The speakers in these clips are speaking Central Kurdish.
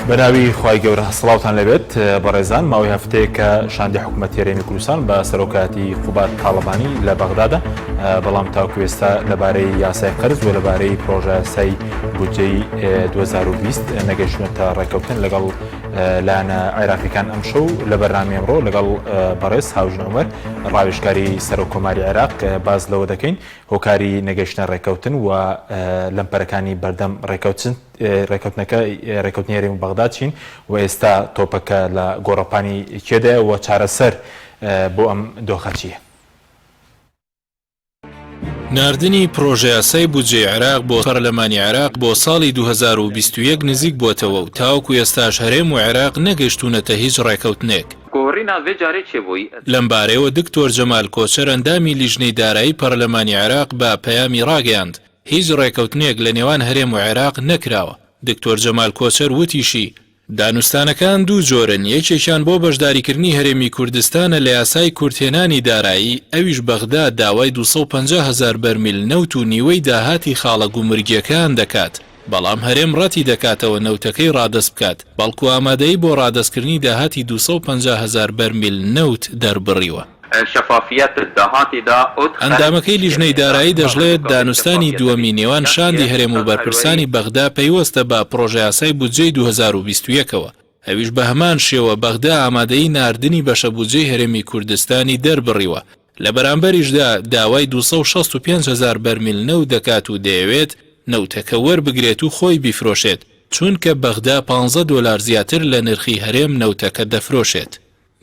بەناوی خوای گەورە سڵاوتان لەبێت بەڕێزان ماوەی هەفتەیە کە شاندی حکوومەتی هەرێمی کوردستان بە سەرۆکاتی قوبات تاڵبانی لە بەغدادا بەڵام تاوەکو ئێستا لەبارەی یاسای قەرز و لەبارەی پرۆژە یاسای بودجەی 2020 نەگەیشتوونەتە ڕێکەوتن لەگەڵ لایەنە عێراقیەکان ئەم شەو لە بەرنامەی ئەمڕۆ لەگەڵ بەڕێز هاوژن عومەر ڕاوێژکاری سەرۆکۆماری عێراق باز لەوە دەکەین هۆکاری نەگەیشتنە ڕێکەوتن و لەمپەرەکانی بەردەم ڕێکەوتنەکە ڕێکەوتنی هەرێمی بەغداد چین و ئێستا تۆپەکە لە گۆڕەپانی کێدایە و چارەسەر بۆ ئەم دۆخە چییە؟ ناردنی پرۆژە یاسای بودجەی عێراق بۆ پەرلەمانی عێراق بۆ ساڵی 2021 نزیک بۆتەوە و تاوەکو ئێستاش هەرێم و عێراق نەگەیشتوونەتە هیچ ڕێکەوتنێک. لەم بارەیەوە دکتۆر جەمال کۆچەر ئەندامی لیژنەی دارایی پەرلەمانی عێراق بە پەیامی ڕاگەیاند هیچ ڕێکەوتنێک لە نێوان هەرێم و عێراق نەکراوە. دکتۆر جەمال کۆچەر وتیشی دانوستانەکان دوو جۆرن، یەکێکیان بۆ بەشداریکردنی هەرێمی کوردستانە لە یاسای کورتێنانی دارایی، ئەویش بەغداد داوای 250,000 بەرمیل نەوت و نیوەی داهاتی خاڵە گومرگیەکان دەکات، بەڵام هەرێم ڕەتی دەکاتەوە نەوتەکەی ڕادەست بکات، بەڵکو ئامادەی بۆ ڕادەستکردنی داهاتی 250,000 بەرمیل نەوت دەربڕیوە. ئەندامەکەی لیژنەی دارایی دەژڵێت دانوستانی دووەمی نێوان شاندی هەرێم و بەرپرسانی بەغدا پەیوەستە بە پرۆژە یاسای بودجەی 2021ەوە. ئەویش بە هەمان شێوە بەغدا ئامادەی ناردنی بەشە بودجەی هەرێمی کوردستانی دەربڕیوە. لە بەرامبەریشدا داوای 265,000 بەرمیل نەوت دەکات و دەیەوێت نەوتەکە وەربگرێت و خۆی بیفرۆشێت، چونکە بەغدا $15 زیاتر لە نرخی هەرێم نەوتەکە دەفرۆشێت.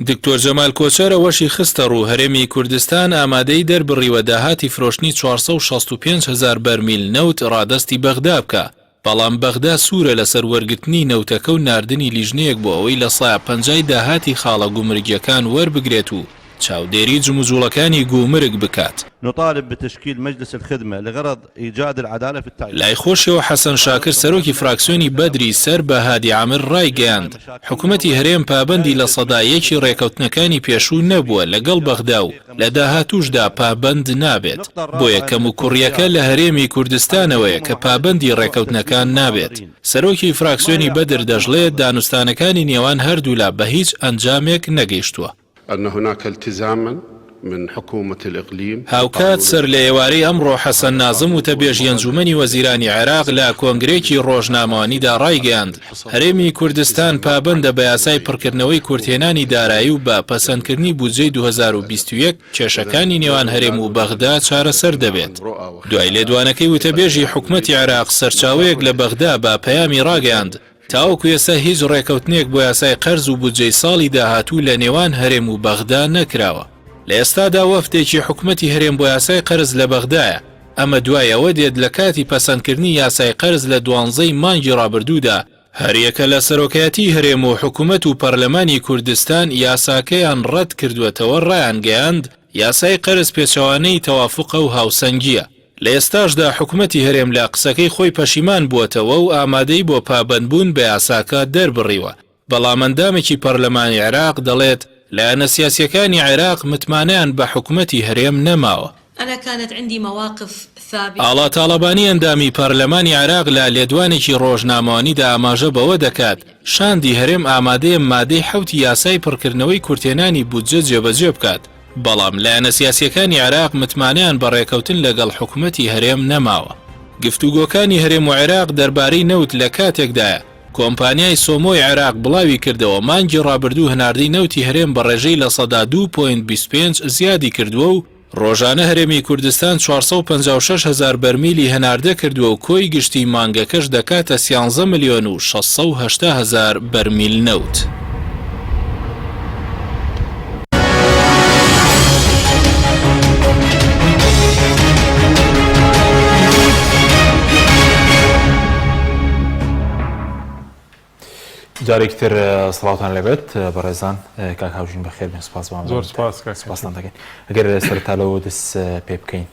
دکتۆر جەمال کۆچەر ئەوەشی خستە ڕوو هەرێمی کوردستان ئامادەی دەربڕیوە داهاتی فرۆشتنی 465,000 بەرمیل نەوت ڕادەستی بەغدا بکە، بەڵام بەغدا سوورە لەسەر وەرگرتنی نەوتەکە و ناردنی لیژنەیەک بۆ ئەوەی لە سایە 50 داهاتی خاڵە گومرگیەکان وەربگرێت و چاودێری جموجوڵەکانی گومرگ بکات. نطالب بتشكيل مجلس الخدمة لغرض إيجاد العدالة في التعيين. لای خۆشەوە حەسەن شاکر سەرۆکی فراکسیۆنی بەدری سەر بە هادی عامر ڕایگەیاند حکوومەتی هەرێم پابەندی لە سەدایەکی ڕێکەوتنەکانی پێشوو نەبووە لەگەڵ بەغدا و لە داهاتووشدا پابەند نابێت، بۆ یەکەم و کوڕیەکە لە هەرێمی کوردستانەوەیە کە پابەندی ڕێکەوتنەکان نابێت. سەرۆکی فراکسیۆنی بەدر دەژڵێت دانوستانەکانی نێوان هەردوولا بە هیچ ئەنجامێک نەگەیشتووە. أن هناك التزاما من حكومة الإقليم. هاوکات سەر لە ئێوارەی ئەمڕۆ حەسەن نازم و تەبێژی ئەنجومەنی وەزیرانی عێراق لە کۆنگرێکی ڕۆژنامەوانیدا ڕایگەیاند هەرێمی کوردستان پابەندە بە یاسای پڕکردنەوەی کورتێنانی دارایی و بە پەسەندکردنی بودجەی 2021 کێشەکانی نێوان هەرێم و بەغدا چارەسەر دەبێت. دوای لێدوانەکەی وتەبێژی حکوومەتی عێراق سەرچاوەیەک لە بەغدا بە پەیامی ڕاگەیاند تاوەکو ئێستا هیچ ڕێکەوتنێک بۆ یاسای قەرز و بودجەی ساڵی داهاتوو لە نێوان هەرێم و بەغدا نەکراوە. لە ئێستادا وەفتێکی حکوومەتی هەرێم بۆ یاسای قەرز لە بەغدایە، ئەمە دوایەوە دێت لە کاتی پەسەندکردنی یاسای قەرز لە 12 مانگی ڕابردوودا هەریەکە لە سەرۆکایەتی هەرێم و حکوومەت و پەرلەمانی کوردستان یاساکەیان ڕەت کردوێتەوە ڕایان گەیاند یاسای قەرز پێچەوانەی تەوافقە و هاوسەنگیە. لە ئێستاشدا حکوومەتی هەرێم لە قسەکەی خۆی پەشیمان بووەتەوە و ئامادەی بۆ پابەندبوون بە یاساکە دەربڕیوە، بەڵام ئەندامێکی پەرلەمانی عێراق دەڵێت لایەنە سیاسیەکانی عێراق متمانەیان بە حکوومەتی هەرێم نەماوە. ئاڵا تاڵەبانی ئەندامی پەرلەمانی عێراق لە لێدوانێکی ڕۆژنامەوانیدا ئاماژە بەوە دەکات شاندی هەرێم ئامادەیە مادەی 7 یاسای پڕکردنەوەی کورتێنانی بودجە جێبەجێ بکات، بەڵام لایەنە سیاسیەکانی عێراق متمانەیان بە ڕێکەوتن لەگەڵ حکوومەتی هەرێم نەماوە. گفتوگۆکانی هەرێم و عێراق دەربارەی نەوت لە کاتێکدایە کۆمپانیای سۆمۆی عێراق بڵاوی کردەوە مانگی ڕابردوو هەناردەی نەوتی هەرێم بە ڕێژەی لە 2.25 زیادی کردووە و ڕۆژانە هەرێمی کوردستان 456,000 بەرمیلی هەناردە کردووە و کۆی گشتی مانگەکەش دەکاتە 13,680,000 بەرمیل نەوت. جارێکتر سڵاوتان لەبێت بەڕێزان کاک هاوژین بەخێر بێن. سپاس زۆر سپاسان دەکەین. ئەگەر سەرتالەوە دەست پێ بکەین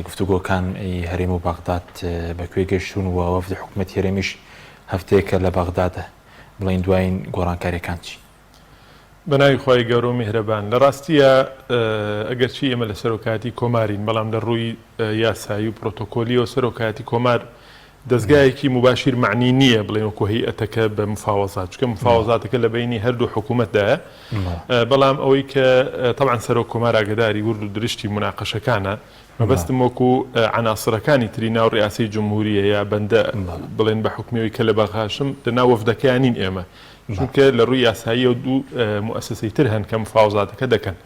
گفتوگۆکان هەرێم و بەغداد بەکوێ گەیشتون و وەفدی حکوومەتی هەرێمیش هەفتەیەکە لە بەغدادە، بڵین دوایین گۆڕانکاریەکان چی؟ بەناوی خۆی گەورە و میهرەبان لە ڕاستیە ئەگەرچی ئێمە لە سەرۆکایەتی کۆمارین، بەڵام لە ڕووی یاسایی و پرۆتۆکۆلی و سەرۆکایەتی کۆمار دەستگایەکی مباشیر معنی نییە بڵێن وەکو هەیئەتەکە بە مفاوەزات، چکە مفاوەزاتەکە لە بینی هەردوو حکوومەتدایە. بەڵام ئەوەی کە طبعاً سەرۆک کۆمار ئاگداری ورد و درشتی مناقەشەکانە، مەبەستم وەکو عناسرەکانی تری ناو ڕیاسەی جمهوریە یا بەندە بڵێن بە حکومەوەی کە لە بەغاشم لەناو وەفدەکەیانین ئێمە، چونکە لە ڕووی یاسایی و دوو موسسەی تر هەن کە مفاوەزاتەکە دەکەن.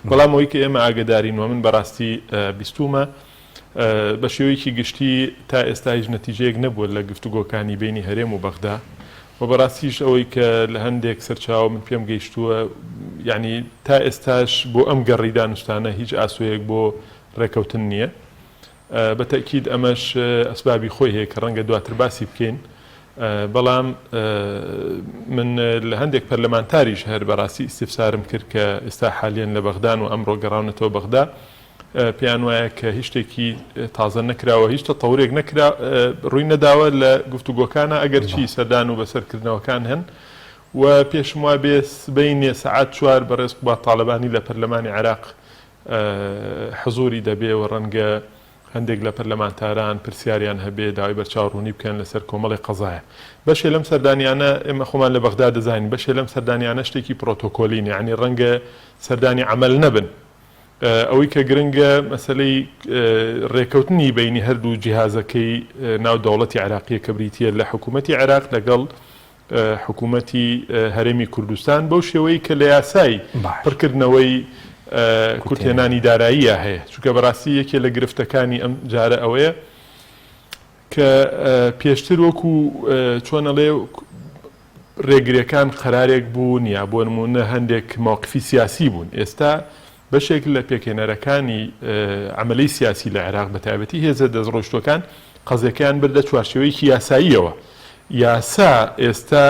بەڵام ئەوەی کە ئێمە ئاگدارینەوە من بەڕاستی بیستومە بە شێوەیەکی گشتی تا ئێستا هیچ نەتیجەیەک نەبووە لە گفتوگۆکانی بینی هەرێم و بەغدا، و بەڕاستیش ئەوەی کە لە هەندێک سەرچاو من پێم گەیشتووە، یعنی تا ئێستاش بۆ ئەم گەڕی دانوستانە هیچ ئاسوەیەک بۆ ڕێکەوتن نییە. بە تەکید ئەمەش ئەسبابی خۆی هەیە کە ڕەنگە دواتر باسی بکەین، بەڵام من لە هەندێک پەرلەمانتاریش هەر بەڕاستی ئیستیفسارم کرد کە ئێستا حالیان لە بەغدان و ئەمڕۆ گەڕاونەتەوە بەغدا، پێیان وایە کە هیچ شتێکی تازە نەکراوە، هیچ تەتەورێک نەکرا ڕووی نەداوە لە گفتوگۆکانە ئەگەر چی سەردان و بەسەرکردنەوەکان هەن. و پێشم وا بێ بینێ سەعات 4 بەڕێز با تاالبانی لە پەرلەمانی عێراق حزوری دەبێ و ڕەنگە هەندێک لە پەرلەمانتاران پرسیاریان هەبێ داوای بەرچاوڕوونی بکەن لەسەر کۆمەڵی قەزایە. بەشێ لەم سەردانیانە ئێمە خۆمان لە بەغدا دەزانین، بەشێ لەم سەردانیانە شتێکی پرۆتۆکۆلینی، یعنی ڕەنگە سەردانی عەمەل نەبن. ئەوەی کە گرنگە مەسەلەی ڕێکەوتنی بینی هەردوو جیهازەکەی ناو دەوڵەتی عێراقیە کە بریتیە لە حکوومەتی عێراق لەگەڵ حکوومەتی هەرێمی کوردستان بەو شێوەی کە لە یاسای پڕکردنەوەی کورتێنانی داراییە هەیە، چونکە بەڕاستی یەکێ لە گرفتەکانی ئەم جارە ئەوەیە کە پێشتر وەکو چۆنەڵێ ڕێگریەکان قەرارێک بوون یا بۆ نمونە هەندێک موقفی سیاسی بوون. ئێستا بەشێک لە پێکێنەرەکانی عملی سیاسی لە عێراق بە تایبەتی هێزە دەستڕۆیشتوەکان قەزەکەیان بردە چوارچێوەیەکی یاساییەوە. یاسا ئێستا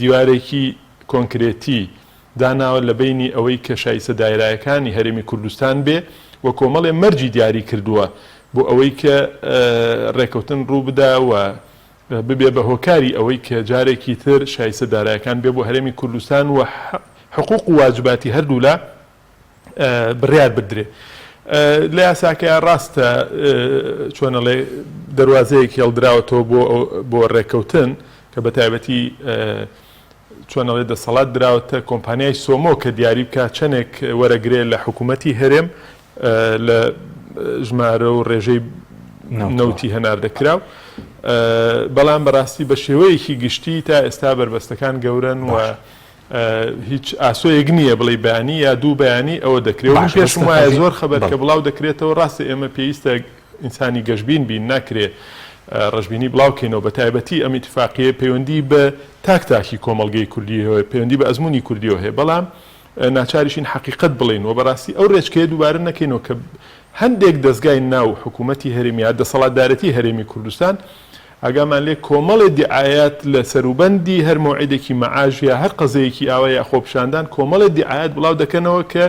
دیوارێکی کۆنکرێتی داناوە لە بینی ئەوەی کە شایستە دایرایەکانی هەرێمی کوردستان بێ و کۆمەڵێ مەرجی دیاری کردووە بۆ ئەوەی کە ڕێکەوتن ڕوو بداوە ببێ بە هۆکاری ئەوەی کە جارێکی تر شایستە دارایەکان بێ بۆ هەرێمی کوردستان و حقوق و واجباتی هەردوو لە بڕیار بدرێ. لە یاساکەیان ڕاستە چۆنەڵێ دەواازەیەکی هێڵدراوەتەوە بۆ ڕێکەوتن کە بە تایبەتی چۆنەڵێ دەسەڵات دراوەتە کۆمپانیای سۆمۆ کە دیاری بکات چەندێک وەرەگرێ لە حکوومەتی هەرێم لە ژمارە و ڕێژەی نەوتی هەنار دەکراو. بەڵام بەڕاستی بە شێوەیەکی گشتی تا ئێستا بربەستەکان گەورن و هیچ ئاسۆیەک نییە بڵێ بەیانی یا دوو بەیانی ئەوە دەکرێت. پێشم وایە زۆر خەبەر کە بڵاو دەکرێتەوە، ڕاستە ئێمە پێویستە ئینسانی گەشتبین بین، ناکرێت ڕژبینی بڵاوکەینەوە. بە تایبەتی ئەم ئیتفاقیە پەیوەندی بە تاکتاکی کۆمەڵگەی کوردیەوە، پەیوەندی بە ئەزمموی کوردیەوە هەیە، بەڵام ناچاریشین حقیقت بڵێن و بەڕاستی ئەو ڕێچکەیە دووبارە نەکەینەوە کە هەندێک دەستگای ناو حکوومەتی هەرێمی یا دەسەڵاتدارەتی هەرێمی کوردستان ئاگامان لێ کۆمەڵی دیعایەت لە سەروبەندی هەر موعیدێکی مەعاژ یا هەر قەزەیەکی ئاوە یا خۆپشاندان کۆمەڵی دیعایەت بڵاو دەکەنەوە کە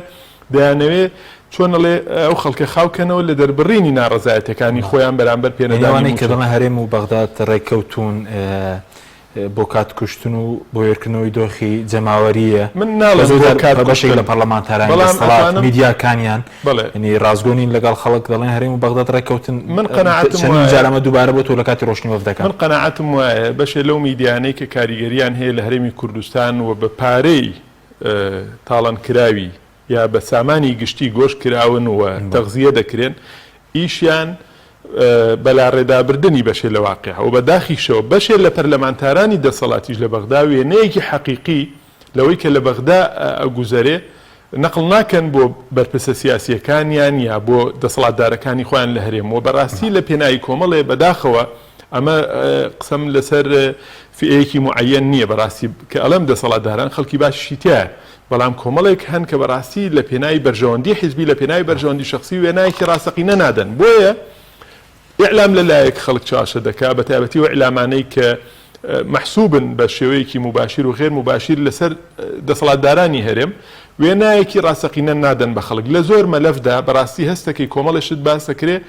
دەیانەوێت چۆنەڵێ ئەو خەڵکە خاوکەنەوە لە دەربڕینی ناڕەزایەتەکانی خۆیان بەرامبەر پێنەدانەوەی کە دەڵێن هەرێم و بەغداد ڕێککەوتون بۆ کاتکوشتن و بۆ وێرکردنەوەی دۆخی جەماوەریە. من ناڵێ بەشێک لە پەرلەمانتاران دەسەڵات میدیاکانیان ینی ڕازگۆنین لەگەڵ خەڵک دەڵێن هەرێم و بەغداد ڕێککەوتن. من قەناعەتم جارەمە دووبارە بۆ تۆ لە کاتی ڕۆشنی وەفدەکان. من قەناعەتم وایە بەشێ لەو میدیانەی کە کاریگەریان هەیە لە هەرێمی کوردستان و بە پارەی تاڵانکراوی یا بە سامانی گشتی گۆشت کراون و تەغزیە دەکرێن، ئیشیان بەلا ڕێدابردننی بەشێ لە واقعە و بەداخیشەوە بەشێ لە پەرلەمانتارانی دەسەڵاتیش لە بەغدا وێنەیەکی حەقیقی لەوەی کە لە بەغدا ئەگوزەرێ نەقڵ ناکەن بۆ بەرپرسە سیاسیەکانیان یا بۆ دەسەڵاتدارەکانی خۆیان لە هەرێمەوە. بەڕاستی لە پێناوی کۆمەڵێ بەداخەوە ئەمە قسەم لەسەر فئەیەکی معەیەن نییە بەڕاستی کە ئەڵەم دەسەڵاتداران خەڵکی باشیشی تایە، بەڵام کۆمەڵێک هەن کە بەڕاستی لە پێناوی بەرژەوەندی حیزبی لە پێناوی بەرژەوەندی شخصی وێنایەکی ڕاستەقینە نادەن. بۆیە ئیعلام لەلایەک خەڵک چاشە دەکا بە تایبەتی و ئیعلامانەی کە محسوبن بە شێوەیەکی مباشیر و غێر مباشیر لەسەر دەسەڵاتدارانی هەرێم وێنایەکی ڕاستەقینە نادەن بە خەڵک. لە زۆر مەلەفدا بەڕاستی هەستەکەی کۆمەڵێشت باس دەکرێت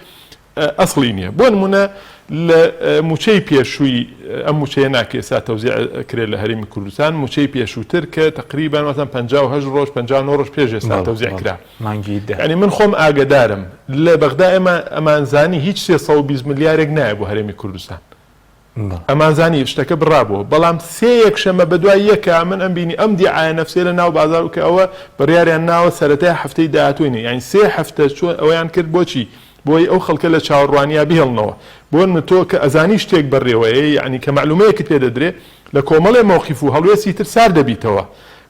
ئەسڵی نییە. بۆ نمونە لە موچەی پێشووی ئەم موچەیە ناکە ئێستا تەوزیع کرێت لە هەرێمی کوردستان موچەی پێشووتر کە تقریبان وەزن 58 ڕۆژ 59 ڕۆژ پێش ئێستا تەوزیع کرا ینی من خۆم ئاگدارم لە بەغدا ئێمە ئەمانزانی هیچ 320 ملیارێک نایە بۆ هەرێمی کوردستان ئەمانزانی شتەکە بڕابووە بەڵام سێ یەکشەمە بەدوای یەکە من ئەم بینی ئەم دیعایە نەفسێ لە ناو بازار و کە ئەوە بڕیاریان ناوە سەرەتای هەفتەی داهاتووینە یعنی سێ هەفتە چۆن ئەویان کرد بۆچی بۆی ئەو خەڵکە لە چاوەڕوانیا بهێڵنەوە بۆن من تۆ کە ئەزانی شتێک بڕێوەیە یعنی کە معلومەیەکت پێ دەدرێت لە کۆمەڵێ مۆقیف و هەڵوێستی تر سار دەبیتەوە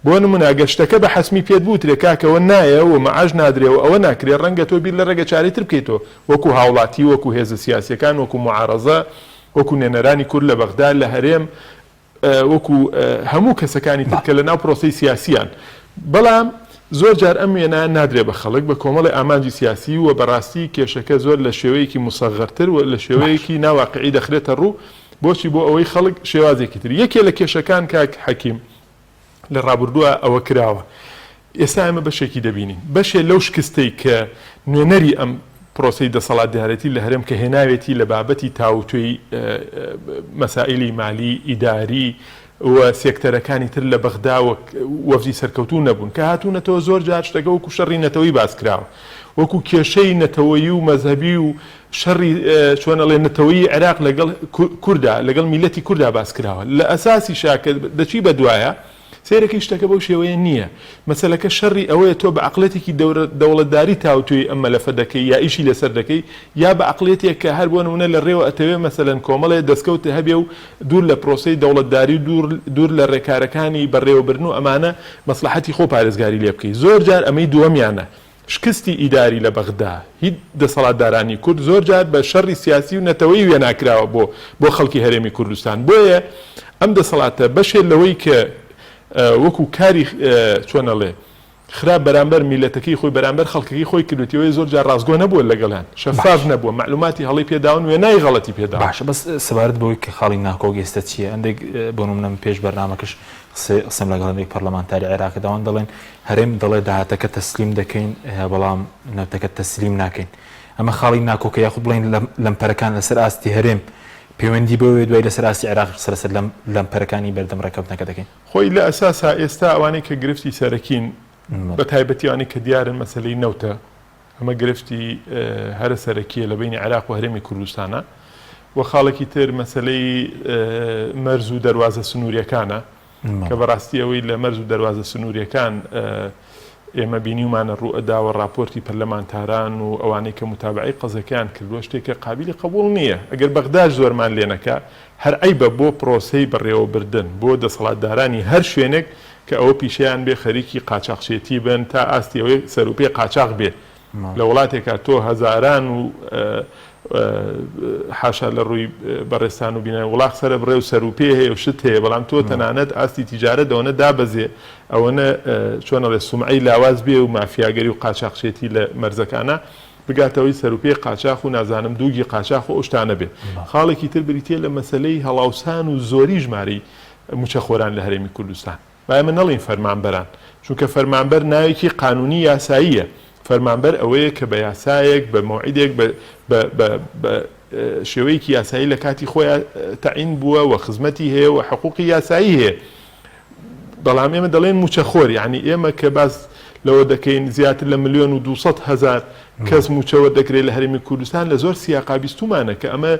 بۆ نمونە گەشتەکە بە حەسمی پێت بووترێ کاکەوە نایە و مەعاش نادرێەوە ئەوە ناکرێت ڕەنگە تۆ بیر لە ڕێگە چارەی تر بکەیتەوە وەکو هاوڵاتی وەکو هێزە سیاسیەکان وەکو معارەزە وەکو نێنەرانی کورد لە بەغدا لە هەرێم وەکو هەموو کەسەکانی ترکە لە ناو پرۆسی سیاسیان بەڵام زۆر جار ئەم وێنە نادرێ بە خەڵک بە کۆمەڵی ئامانجی سیاسی و بەڕاستی کێشەکە زۆر لە شێوەیەکی مسەغەرتر و لە شێوەیەکی ناواقعی دەخرێتە ڕوو بۆچی بۆ ئەوەی خەڵک شێوازێکی تر یەکێ لە کێشەکان کاک حەکیم لە ڕابردووە ئەوە کراوە ئێستا ئێمە بەشێکی دەبینین بەشێ لەو شکستەی کە نوێنەری ئەم پرۆسی دەسەڵاتدارەتی لە هەرێم کە هێناوێتی لە بابەتی تاوتوی مەسائلی مالی ئیداری و سێکتەرەکانی تر لە بەغدا وەفزی سەرکەوتوو نەبوون کە هاتوونەتەوە زۆر جار شتەکە وەکو شەڕی نەتەوەی باس کراوە وەکو کێشەی نەتەوەیی و مەذهبی و شەڕی چۆنەڵێ نەتەوەیی عێراق لەگەڵ کووردا لەگەڵ میلەتی کووردا باس کراوە لە ئەساسی شاکە دەچی بەدوایە سیرەکەی شتەکە بەو شێوەیە نییە مەسەلەکە شەڕی ئەوەیە تۆ بە عقلەتێکی دەوڵەتداری تاوتوی ئەم مەلەفە دەکەی یا ئیشی لەسەر دەکەی یا بە عقلێتێک کە هەر بۆ نمونە لە ڕێوە ئەتەوێ مەسەلەن کۆمەڵێ دەستکەوتە هەبێ و دوور لە پرۆسەی دەوڵەتداری دوور لە ڕێکارەکانی بەڕێوەبرن و ئەمانە مەسلحەتی خۆ پارێزگاری لێ بکەی زۆر جار ئەمەی دووەمیانە شکستی ئیداری لە بەغدا هیچ دەسەڵاتدارانی کورد زۆر جار بە شەڕی سیاسی و نەتەوەی وێناکراوە بۆ خەڵکی هەرێمی کوردستان بۆیە ئەم دەسەڵاتە بەشێ لەوەی کە وەکو کاری چۆنەڵێ خراپ بەرامبەر میلەتەکەی خۆی بەرامبەر خەڵکەکەی خۆی کردوتیەوەی زۆر جار ڕازگۆ نەبووە لەگەڵیان شەفاف نەبووە معلوماتی هەڵی پێداون وێنای غەڵەتی پێدا باشە بەس سەبارەت بەوەی کە خاڵی ناکۆ ئێستا چییە ئەندێک بۆ نمونە پێش بەرنامەکەش قسەم لەگەڵ هەندێک پەرلەمانتاری عێراقی داوان دەڵێن هەرێم دەڵێ داهاتەکە تەسلیم دەکەین بەڵام نەوتەکە تەسلیم ناکەین ئەمە خاڵی ناکۆکە یاخود بڵێن لەمپەرەکان لەسەر ئاستی هەرێم پەیوەندی بەوێ دوای لەسەر ئاستی عێراق سەرسەر لەمپەرەکانی بەردەم ڕێکەوتنەکە دەکەین خۆی لە ئەساسا ئێستا ئەوانەی کە گرفتی سەرەکین بە تایبەتیوانی کە دیارن مەسەلەی نەوتە ئەمە گرفتی هەرە سەرەکیە لە بینی عێراق و هەرێمی کوردستانە و خاڵێکی تر مەسەلەی مەرز و دەواازە سنووریەکانە کە بەڕاستی ئەوەی لە مەرز و دەواازە سنووریەکان ئێمە بینیمانە ڕوئەداوە راپۆرتی پەرلەمانتاران و ئەوانەی کە متابعی قەزەکەیان کردووە شتێکە قابلی قبول نییە ئەگەر بەغداش زۆرمان لێنەکە هەر ئەیبە بۆ پرۆسەی بەڕێوەبردن بۆ دەسەڵاتدارانی هەر شوێنێک کە ئەوە پیشیان بێ خەریکی قاچاقچێتی بن تا ئاستی ئەوەی سەرروپێ قاچاق بێ لە وڵاتێکە تۆ هەزاران و حاشا لە ڕووی بەڕێستان و بینە وڵات سەرە بڕێ و سەرروپێ هەیە و شت هەیە بەڵام تۆ تەنانەت ئاستی تیجارەت ئەوەنە دابەزێ ئەوەنە چۆنەڵێ سومعی لاواز بێ و مافیاگەری و قاچاقچێتی لە مەرزەکانە بگاتەوەی سەرروپێ قاچاق و نازانم دووگی قاچاق و ئەوشتانە بێ خاڵێکی تر بریتێ لە مەسەلەی هەڵاوسان و زۆری ژماری موچەخۆران لە هەرێمی کوردستان با ئێمە نەڵین فەرمانبەران چونکە فەرمانبەر ناوێکی قانونی یاساییە فەرمانبەر ئەوەیە کە بە یاسایەک بە موعیدێک بە شێوەیەکی یاسایی لە کاتی خۆیان تەعین بووە و خزمەتی هەیە و حقوقی یاسایی هەیە بەڵام ئێمە دەڵێن موچەخۆر یعنی ئێمە کە باس لەوە دەکەین زیاتر لە 1,200,000 کەس موچەوە دەکرێت لە هەرێمی کوردستان لە زۆر سیاقا بیستومانە کە ئەمە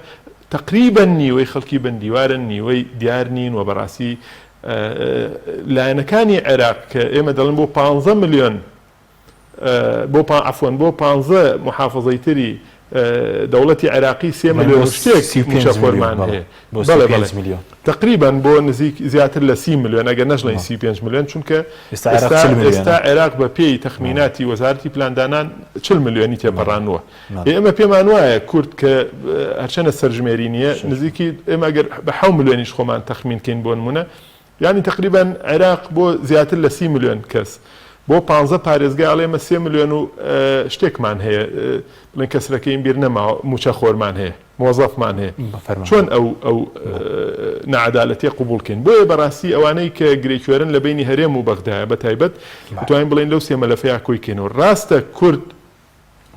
تقریبا نیوەی خەڵکی بەندیوارن نیوەی دیار نین و بەڕاستی لایەنەکانی عێراق کە ئێمە دەڵێن بۆ 15 ملیۆن بۆ 15 محافظەی تری دەوڵەتی عێراقی 3 ملیۆن شتێک موچەخۆرمان هەیە تقریبا بۆ نزیک زیاتر لە 30 ملیۆن ئەگەر نەژڵین 35 ملیۆن چونکە ئێستا عێراق بە پێی تەخمیناتی وەزارەتی پلاندانان 40 ملیۆنی تێپەڕانوە ئێمە پێمان وایە کورد کە هەرچەنە سەرژمێری نییە نزیکی ئێمە ئەگەر بە 7 ملیۆنیش خۆمان تەخمینکەین بۆ نمونە یعنی تقریبا عێراق بۆ زیاتر لە 30 ملیۆن کەس بۆ 15 پارێزگای ئەڵێمە 3 ملیۆن و شتێکمان هەیە بڵێن کەسرەکەین بیر نەما موچەخۆرمان هەیە مۆزەفمان هەیە چۆن ئەو نەعەدالەتیە قبولکەین بۆیە بەڕاستی ئەوانەی کە گرێکوێرن لە بینی هەرێم و بەغدایە بە تایبەت بتوانین بڵێن لەو سێ مەلەفەیە کۆیکەینەوە ڕاستە کورد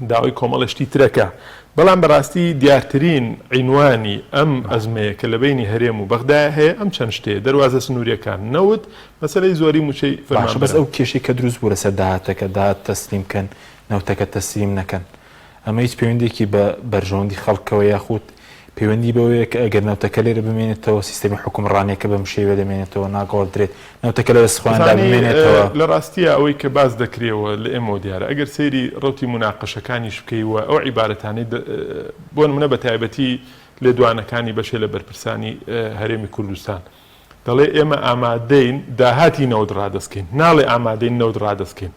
داوای کۆمەڵشتی ترەکە بەڵام بەڕاستی دیارترین عینوانی ئەم ئەزمەیە کە لە بینی هەرێم و بەغدا هەیە ئەم چەند شتێ دەواازە سنووریەکان نەوت مەسەلەی زۆری موچەی باشە بەس ئەو کێشەی کە دروست بوو لەسەر داهاتەکە داهات تەسلیمکەن نەوتەکە تەسلیم نەکەن ئەمە هیچ پەیوەندێکی بە بەرژەوەندی خەڵکەوە یاخود پەیوەندی بەوەیە کە ئەگەر نەوتەکە لێرە بمێنێتەوە سیستەمی حکومڕانیەکە بەم شێوە دەمێنێتەوە ناگەڵدرێت نەوتەکە لە دەستخواندا بمێنێتەوە لە ڕاستیە ئەوەی کە باز دەکرێەوە لە ئێمە دیارە ئەگەر سەیری ڕوتی مناقەشەکانیش بکەیوە ئەو عیبارەتانەی بۆ نمونە بە تایبەتی لێدوانەکانی بەشێ لە بەرپرسانی هەرێمی کوردستان دەڵێ ئێمە ئامادەین داهاتی نەوت ڕادەستکەین ناڵێ ئامادەین نەوت ڕادەستکەین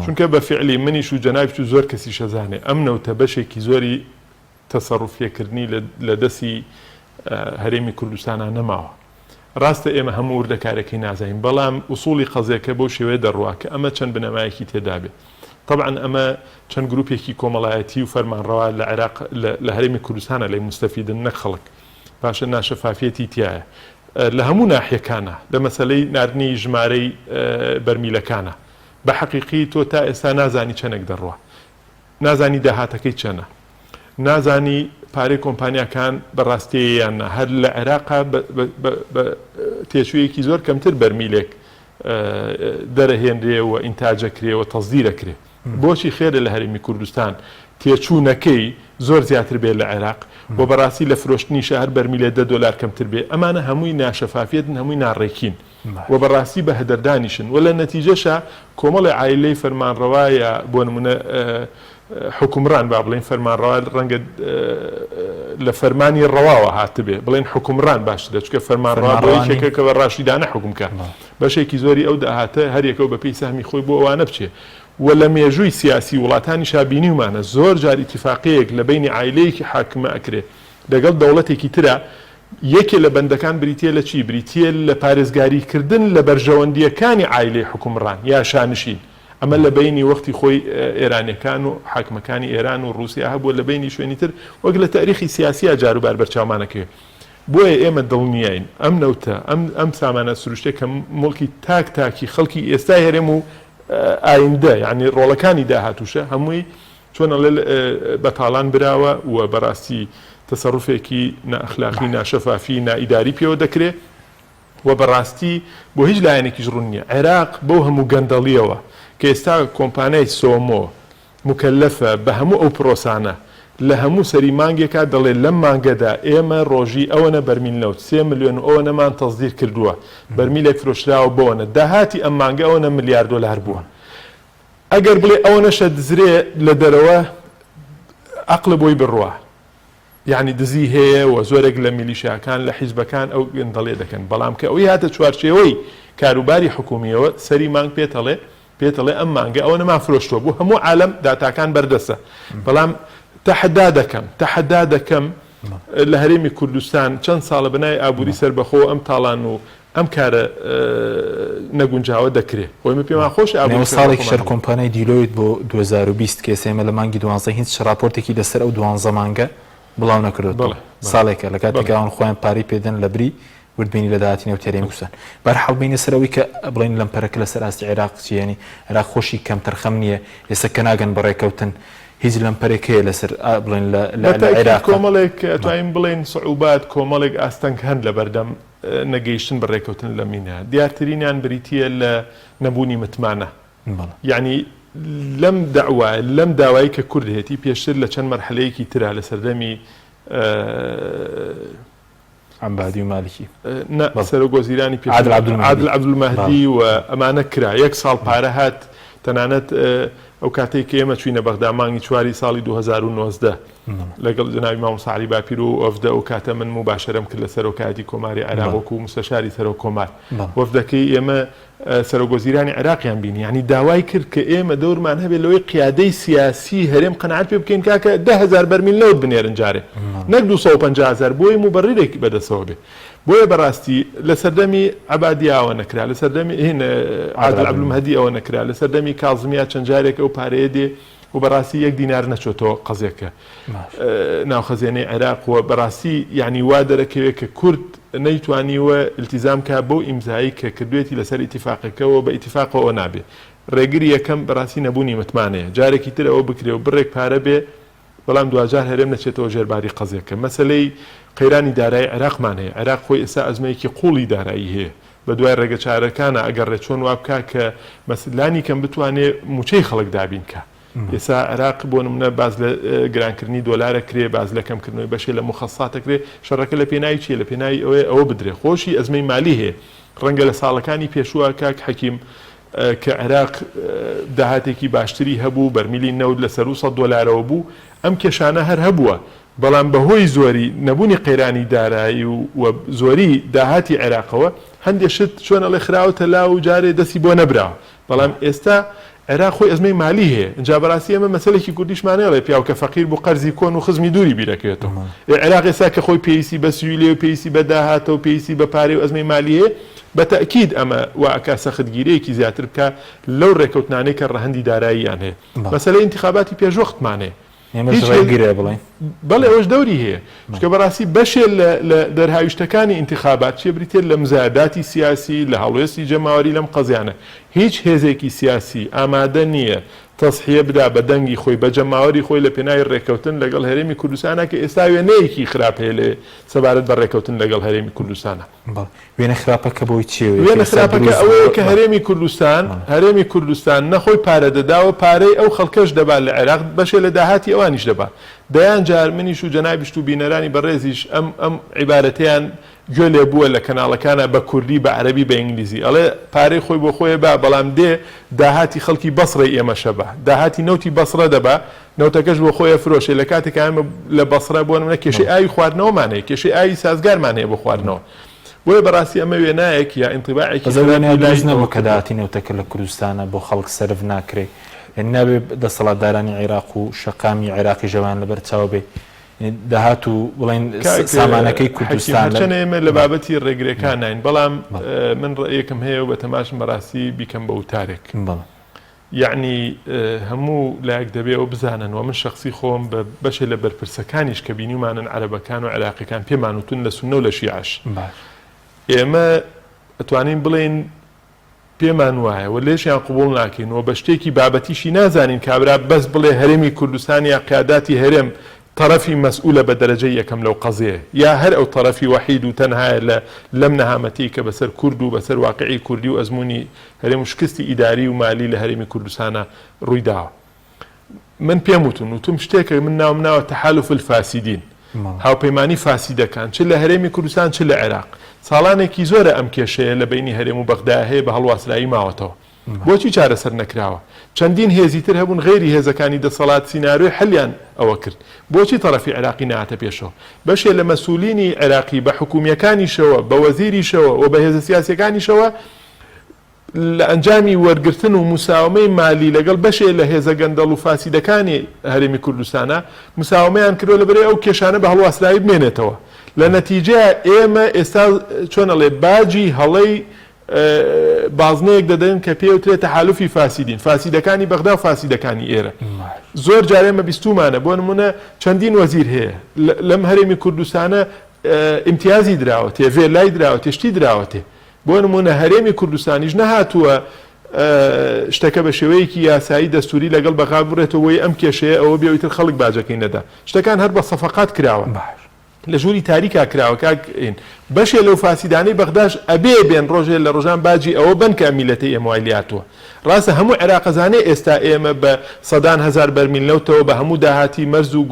چونکە بە فعلی منیش و جەنابیش و زۆر کەسی شەزانێ ئەم نەوتە بەشێکی زۆری تەسەڕوفیەکردنی لە دەستی هەرێمی کوردستانە نەماوە ڕاستە ئێمە هەموو وردەکارێکی نازانین بەڵام ئوسوڵی قەزیەکە بەو شێوەیە دەڕوا کە ئەمە چەند بنەمایەکی تێدا بێت طبعا ئەمە چەند گروپێکی کۆمەڵایەتی و فەرمانڕەوا لە عێراق لە هەرێمی کوردستانە لە مستەفیدن نەک خەڵک باشە ناشەفافیەتی تایە لە هەموو ناحیەکانە لە مەسەلەی ناردنی ژمارەی بەرمیلەکانە بە حەقیقی تۆ تا ئێستا نازانی چەندێک دەڕوا نازانی داهاتەکەی چەنە نازانی پارەی کۆمپانیاکان بەڕاستیەیان هەر لە عێراقا بە تێشوویەکی زۆر کەمتر بەرمیلێک دەرەهێنرێەوە ئینتاجەکرێەوە تەزدیرەکرێ بۆچی خێرە لە هەرێمی کوردستان تێچوونەکەی زۆر زیاتر بێت لە عێراق بۆ بەڕاستی لە فرۆشتنی شەهر بەرمیلێ $10 کەمتر بێ ئەمانە هەمووی ناشەفافیەتن هەمووی ناڕێکین و بەڕاستی بە هەدەردانیشن و لە نەتیجەشە کۆمەڵی عایلەی فەرمانڕەوایە بۆ نمونە حکومڕان با بڵین فەرمانڕەوا ڕەنگە لە فەرمانی ڕەواوە هاتبێ بڵین حکومڕان باشترە چکە فەرمانڕەوا بۆ یەکێکە بە ڕاشیدانە حکومکە بەشێکی زۆری ئەو داهاتە هەریەکەو بە پێی سەهمی خۆی بۆ ئەوانە بچێ و لە مێژووی سیاسی وڵاتانی شابینیومانە زۆر جار ئیتیفاقەیەک لە بینی عایلەیەکی حاکمە ئەکرێ لەگەڵ دەوڵەتێکی ترە یەکێ لە بەندەکان بریتە لە چی بریتە لە پارێزگاریکردن لە بەرژەوەندیەکانی عایلەی حکومڕان یا شانشین ئەمە لە بینی وەختی خۆی ئێرانیەکان و حاکمەکانی ئێران و رووسیا هەبووە لە بینی شوێنی تر وەک لە تاریخی سیاسیە جاروبار بەرچاومانەکەوێ بۆیە ئێمە دڵنیاین ئەم نەوتە ئەم سامانە سروشتێک کە مڵکی تاکی خەڵکی ئێستای هەرێم و ئایندە یعنی ڕۆڵەکانی داهاتوشە هەمووی چۆنە بەتاڵان براوە و بەڕاستی تەسەڕوفێکی نائەخلاقی ناشەفافی نائیداری پێوە دەکرێت و بەڕاستی بۆ هیچ لایەنێکیش ڕوون نییە عێراق بەو هەموو گەندەڵیەوە کە ئێستا کۆمپانیای سۆمۆ مکەلەفە بە هەموو ئەو پرۆسانە لە هەموو سەری مانگێکا دەڵێ لەم مانگەدا ئێمە ڕۆژی ئەوەنە بەرمیل نەوت 3 ملیۆن ئەوەنەمان تەزدیر کردووە بەرمیلێک فرۆشراوە بۆنە داهاتی ئەم مانگە ئەوەنە $1 ملیار بووە ئەگەر بڵێ ئەوەنەشە دزرێ لە دەرەوە عەقڵە بۆی بڕوە یعنی دزی هەیە و زۆرێک لە میلیشیاکان لە حیزبەکان ئەو گەندەڵێ دەکەن بەڵام کە ئەوی هاتە چوارچێوەی کاروباری حکومیەوە سەری مانگ پێتەڵێ ئەم مانگە ئەوە نەما فرۆشتووە بوو هەموو عالەم داتاکان بەردەسە بەڵام تەحەدا دەکەم لە هەرێمی کوردستان چەند ساڵە بنای ئابووری سەربەخۆ ئەم تاڵان و ئەم کارە نەگونجاوە دەکرێت خۆی پێمان خۆش ساڵێک شەر کۆمپانیای دیلۆیت بۆ 2020 کە ئێمە لە مانگی 12 هیچ راپۆرتێکی لەسەر ئەو 12 مانگە بڵاو نەکردوێت ساڵێکە لە کاتێکاوان خۆیان پارەی پێدەن لە بری وردبینی لە داهاتی نێوتێرەمی کوردستان بەرحەڵ بینە سەرەوەی کە بڵین لەمپەرەکە لەسەر ئاستی عێراق چیانی عێراق خۆشی کەمتر خەم نییە ئێستا کە ناگەن بەڕێکەوتن هیچ لەمپەرێک هەیە لەسەر بڵین لە عێراق کۆمەڵێک توانین بڵین سعوبات کۆمەڵێک ئاستەنگ هەن لە بەردەم نەگەیشتن بەڕێکەوتن لە مینە دیارترینیان بریتیە لە نەبوونی متمانە یعنی لەم داوایی کە کورد هێتی پێشتر لە چەند مەرحەلەیەکی ترا لە سەردەمی عەبادی و مالکی سەرۆگۆزیرانی عادل عەبدولمەهدی و ئەمانە کرا 1 ساڵ پارە هات تەنانەت ئەو کاتێک کە ئێمە چوینە بەغدا مانگی 4 ساڵی 2019 لەگەڵ جەنابی مامۆستا عەلی باپیر و وەفدە ئەو کاتە من مباشەرەم کرد لە سەرۆکایەتی کۆماری عێراق وەکو مستەشاری سەرۆک کۆمار وەفدەکەی ئێمە سەرۆگۆزیرانی عێراقیان بینی یعنی داوای کرد کە ئێمە دەورمان هەبێت لەوەی قیادەی سیاسی هەرێم قەناعەت پێ بکەین کاکە 10,000 بەرمیل نەوت بنێرن جارێ نەک 250,000 بۆی مبەڕیرێکی بەدەستەوە بێ بۆیە بەڕاستی لە سەردەمی عەبادی ئەوە نەکرا لە سەردەمی عادل عەبدولمەهدی ئەوە نەکرا لە سەردەمی کاظمیا چەند جارێک ئەو پارەیە دێ و بەڕاستی 1 دینار نەچۆتەوە قەزێکە ناو خەزێنەی عێراق و بەڕاستی یعنی وا دەرەکەوێت کە کورد نەیتوانیوە التیزام کا بۆ ئیمزایی کە کردوێتی لەسەر ئیتیفاقەکەەوە بە ئیتیفاقەوە نابێ ڕێگری یەکەم بەڕاستی نەبوونی متمانەیە جارێکی تر ئەوە بکرێ و بڕێک پارە بێ بەڵام دوجار هەرێم نەچێتەوە ژێرباری قەزێکە. مەسلەی قەیرانی دارایی عێراقمان هەیە. عێراق خۆی ئێستا ئەزمەیەکی قوڵی دارایی هەیە بە دوای ڕێگە چارەکانە ئەگەڕێت چۆن وا بکە کە مەسلانی کەم بتوانێت موچەی خەڵک دابینکە. ئێستا عێراق بۆ نمونە باز لە گرانکردنی دۆلارە کرێ، باز لە کەمکردنەوەی بەشێ لە مخەساتە کرێ، شەڕەکە لە پێناوی چیە؟ لە پێناوی ئەوە بدرێ خۆشی ئەزمەی مالی هەیە. ڕەنگە لە ساڵەکانی پێشووە کاک حەکیم کە عێراق داهاتێکی باشتری هەبوو، بەرمیلی نەوت لە سەر $100 بوو، ئەم کێشانە هەر هەبووە، بەڵام بەهۆی زۆری نەبوونی قەیرانی دارایی و زۆری داهاتی عێراقەوە هەندێک شت چۆنەڵێ خراوەتە لا و جارێ دەستی بۆ نەبراوە. بەڵام ئێستا عێراق خۆی ئەزمەی مالی هەیە. اینجا بەڕاستی ئەمە مەسەلێکی کوردیشمانەیەڵێ پیاو کە فەقیر بوو قەرزی کۆن و خزمی دووری بیرەکەوێتەوە. عێراق ئێستا کە خۆی پێویستی بە سویلێ و پێویستی بە داهاتە و پێویستی بە پارێ و ئەزمەی مالی هەیە، بەتەکید ئەمە واکە سەختگیرەیەکی زیاتر بکە لەو ڕێکەوتنانەی کە ڕەهەندی داراییان هەیە. مەسەلەی انتخاباتی پێشوەختمانێ بەڵێ ئەوش دەوری هەیە، چکە بەڕاستی بەشێ لە دەرهاویشتەکانی انتخابات چێ بریتێت لە مزایداتی سیاسی لە هەڵوێستی جەماوەری لەم قەزیانە. هیچ هێزێکی سیاسی ئامادە نییە تەسحیە بدا بە دەنگی خۆی بە جەماوەری خۆی لە پێناوی ڕێکەوتن لەگەڵ هەرێمی کوردستانە کە ئێستا وێنەیەکی خراپ هەیە لێ سەبارەت بە ڕێکەوتن لەگەڵ هەرێمی کوردستانە. وێنە خراپەکە بۆی چی؟ وێنە خراپەکە ئەوەیە کە هەرێمی کوردستان نەخۆی پارە دەداوە، پارەی ئەو خەڵکەش دەبات لە عێراق، بەشێ لە داهاتی ئەوانیش دەبات. دەیان جار منیش و جەنابیشت و بینەرانی بەڕێزیش ئەم عیبارەتیان گوێ لێ بووە لە کەناڵەکانە بە کوردی بە عەرەبی بە ئینگلیزی، ئەڵێ پارەی خۆی بۆ خۆیە با، بەڵام دێ داهاتی خەڵکی بەسڕی ئێمەشە بە داهاتی نەوتی بەسڕە دەبا، نەوتەکەش بۆ خۆیە فرۆشێ. لە کاتێک ئەمە لە بەسڕە بۆ نمونە کێشەی ئاوی خواردنەوەمانەیە، کێشەی ئاوی سازگارمان هەیە بۆ خواردنەوە. بۆیە بەڕاستی ئەمە وێنایەک یا ئینطیباعێکی نەبوو کە داهاتی نەوتەکە لە کوردستانە بۆ خەڵک سەرف ناکرێ، نابێ دەسەڵاتدارانی عێراق و شەقامی عێراقی ژەوان لەبەر چاو بێ داهات و بڵین سامانەکەی کوردستان ئێمە لە بابەتی ڕێگرەکان نین، بەڵام من ڕێیەکم هەیە و بە تەماشم بەڕاستی بیکەم بە وتارێک. یعنی هەموو لایەک دەبێ ئەو بزانن و من شخصی خۆم بەشێ لە بەرپرسەکانیش کە بینیمانن عەرەبەکان و عێراقیەکان پێمان وتون لە سوننە و لە شیعەش ئێمە ئەتوانین بڵێن پێمان وایە و لێشیان قبوڵ ناکەین و بە شتێکی بابەتیشی نازانین کابرا بەس بڵێ هەرێمی کوردستان یا قیاداتی هەرێم طرفی مەسئولە بە دەرەجەی یەکەم لەو قەزەیە، یا هەر ئەو طرفی وەحید و تەنهایە لەم نەهامەتی کە بەسەر کورد و بەسەر واقعی کوردی و ئەزمموی هەرێم و شکستی ئیداری و مالی لە هەرێمی کوردستانە ڕوویداوە. من پێم وتم شتێکە من ناوم ناوە تەحالوف الفاسیدین، هاوپەیمانی فاسیدەکان چ لە هەرێمی کوردستان چ لە عێراق. ساڵانێکی زۆرە ئەم کێشەیە لە بینی هەرێم و بەغدا هەیە بە هەڵواسرایی ماوەتەوە. بۆچی چارەسەر نەکراوە؟ چەندین هێزیتر هەبوون غێری هێزەکانی دەسەڵات سیناروی حلیان ئەوە کرد. بۆچی تەرەفی عێراقی نهاتە پێشەوە؟ بەشێ لە مەسئولینی عێراقی بە حکومیەکانیشەوە بە وەزیریشەوە و بە هێزە سیاسیەکانیشەوە لە ئەنجامی وەرگرتن و موساومەی مالی لەگەڵ بەشێ لە هێزە گەندەڵ و فاسیدەکانی هەرێمی کوردستانە موساومەیان کردو لەبەرێ ئەو کێشانە بە هەڵواسرایی بمێنێتەوە. لە نەتیجە ئێمە ئێستا چۆنەڵێ باجی هەڵەی بازنەیەک دەدەن کە پێوترێت تەحالوفی فاسیدین، فاسیدەکانی بەغدا و فاسیدەکانی ئێرە. زۆر جارێ ئێمە بیستومانە بۆ نمونە چەندین وەزیر هەیە لەم هەرێمی کوردستانە ئیمتیازی دراوەتێ، ڤێلای دراوەتێ، شتی دراوەتێ. بۆ نمونە هەرێمی کوردستانیش نەهاتووە شتەکە بە شێوەیەکی یاسایی دەستوری لەگەڵ بەغا بڕێتەوە وەی ئەم کێشەیە ئەوە بێویتر خەڵک باجەکەی نەدا. شتەکان هەر بە سەفەقات کراوە، لە ژووری تاریکا کراوە کاکئین. بەشێ لەو فاسیدانەی بەغداش ئەبێ بێن ڕۆژێ لە ڕۆژان باجی ئەوە بن کە میلەتەی ئێمە وایلیاتوە. ڕاستە هەموو عێراقەزانەی ئێستا ئێمە بە سەدان هەزار بەرمیل نەوتەوە بە هەموو داهاتی مەرز و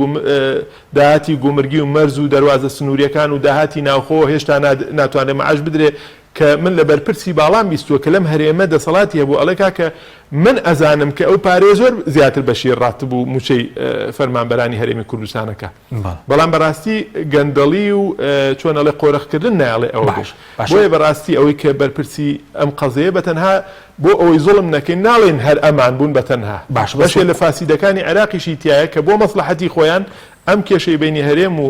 داهاتی گومرگی و مەرز و دەواازە سنووریەکان و داهاتی ناوخۆ هێشتا ناتوانێت مەعاش بدرێ کە من لە بەرپرسی باڵام بیستووە کە لەم هەرێمە دەسەڵاتی هەبوو ئەڵێ کاکە من ئەزانم کە ئەو پارێ زۆر زیاتر بەشی ڕاتبوو موچەی فەرمانبەرانی هەرێمی کوردستانەکە، بەڵام بەڕاستی گەندەڵی و چۆنەڵێ قۆرەخکردن نایڵێ ئەوە باش. بۆیە بەڕاستی ئەوەی کە بەرپرسی ئەم قەزەیە بەتەنها بۆ ئەوەی زوڵم نەکەین ناڵێن هەر ئەمان بوون بەتەنها، بەشێ لە فاسیدەکانی عێراقیشی تایە کە بۆ مەسلحەتی خۆیان ئەم کێشەی بینی هەرێم و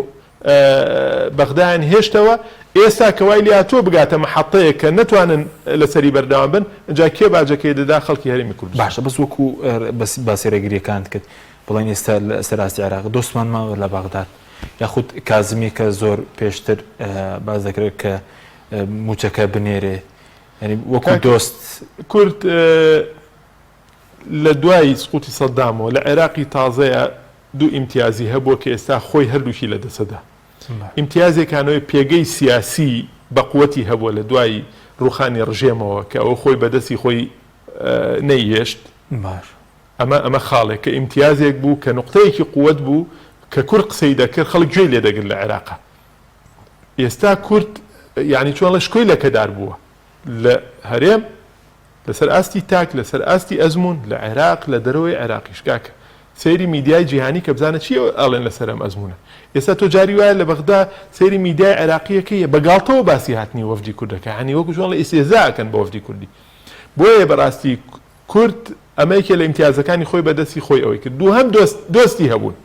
بەغدایان هێشتەوە ئێستا کەوای لاتۆ بگاتە مەحەطەیە کە نەتوانن لەسەری بەردەوام بن، اینجا کێ باجەکەی دەدا خەڵکی هەرێمی کوردستان. باشە بەس وەکو باسی ڕێگریەکانت کرد بڵێن ئێستا لە سەراستی عێراق دۆستمان ماوە لە بەغداد یاخود کازمی کە زۆر پێشتر باز دەکرێت کە موچەکە بنێرێ، ینی وەکو دۆست کورد لە دوای سقوتی سەدامەوە لە عێراقی تازەیە دوو ئیمتیازی هەبووە کە ئێستا خۆی هەردووشی لە دەسەدا ئیمتیازێکانەوەی پێگەی سیاسی بەقوەتی هەبووە لە دوای ڕوخانی ڕژێمەوە کە ئەوە خۆی بەدەستی خۆی نەیهێشت ئەمە خاڵێک کە ئیمتیازێک بوو کە نقطەیەکی قووەت بوو کە کورد قسەی دەکرد خەڵک گوێی لێ دەگرت لە عێراقا ئێستا کورد یعنی چۆن لە شکۆی لەکەدار بووە لە هەرێم لەسەر ئاستی تاک لەسەر ئاستی ئەزمون لە عێراق لە دەرەوەی عێراقیش کاکە سەیری میدیای جیهانی کە بزانە چی ئەڵێن لەسەر ئەم ئەزمونە ئێستا تۆ جاری وایە لە بەغدا سەیری میدیای عێراقیەکەیە بەگاڵتەوە باسی هاتنی وەفدی کوردەکە هەنی وەکو چۆن لە ئیسێزاکەن بە وەفدی کوردی بۆیە بەڕاستی کورد ئەمەیکە لە ئیمتیازەکانی خۆی بەدەستی خۆی ئەوەی کرد دوو هەم دۆستی هەبوون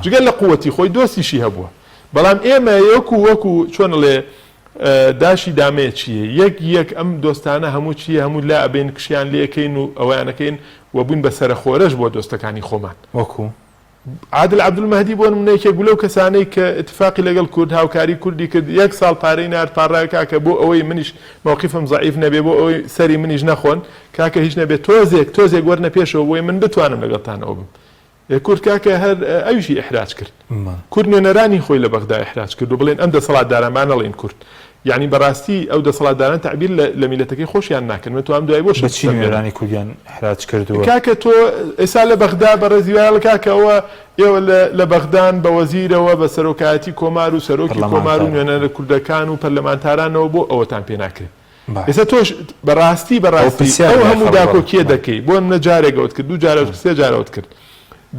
جگەل لە قووەتی خۆی دۆستیشی هەبووە بەڵام ئێمە وەکو چۆن لێ داشی دامەیە چییە یەک ئەم دۆستانە هەموو چیە هەموو لا ئەبێن کشیان لێەکەین و ئەویانەکەین و بوون بە سەرخۆرەش بۆ دۆستەکانی خۆمان وەکو عادل عەبدولمەهدی بۆ نمونەیەکێک بوو لەو کەسانەی کە اتفاقی لەگەڵ کورد هاوکاری کوردی کرد 1 ساڵ پارەی نار پاڕای کاکە بۆ ئەوەی منیش موقفم ضعیف نەبێ بۆ ئەوەی سەری منیش نەخۆن کاکە هیچ نەبێت تۆزێک وەرنە پێشەوە بۆی من بتوانم لەگەڵتانەوە بم کورد کاکە هەر ئەویشی ئیحراج کرد کورد نوێنەرانی خۆی لە بەغدا ئیحراج کرد و بڵێن ئەم دەسەڵاتداران نەڵێن کورد یعنی بەڕاستی ئەو دەسەڵاتداران تعبیر لە میلەتەکەی خۆشیان ناکەن من توام دوای بۆ بەچی نوێنەرانی کوردیان ئیحراج کردووە کاکە تۆ ئێستا لە بەغدا بەڕێزیوایە کاکەەوە ئێوە لە بەغدان بە وەزیرەوە بە سەرۆکایەتی کۆمار و سەرۆکی کۆمار و نوێنەرە کوردەکان و پەرلەمانتارانەوە بۆ ئەوەتان پێ ناکرێت ئێستا تۆش بەڕاستی ئەو هەموو داکۆکیە دەکەی بۆ منە جارێکەوت کرد 2 جارەوت 3 جارەوت کرد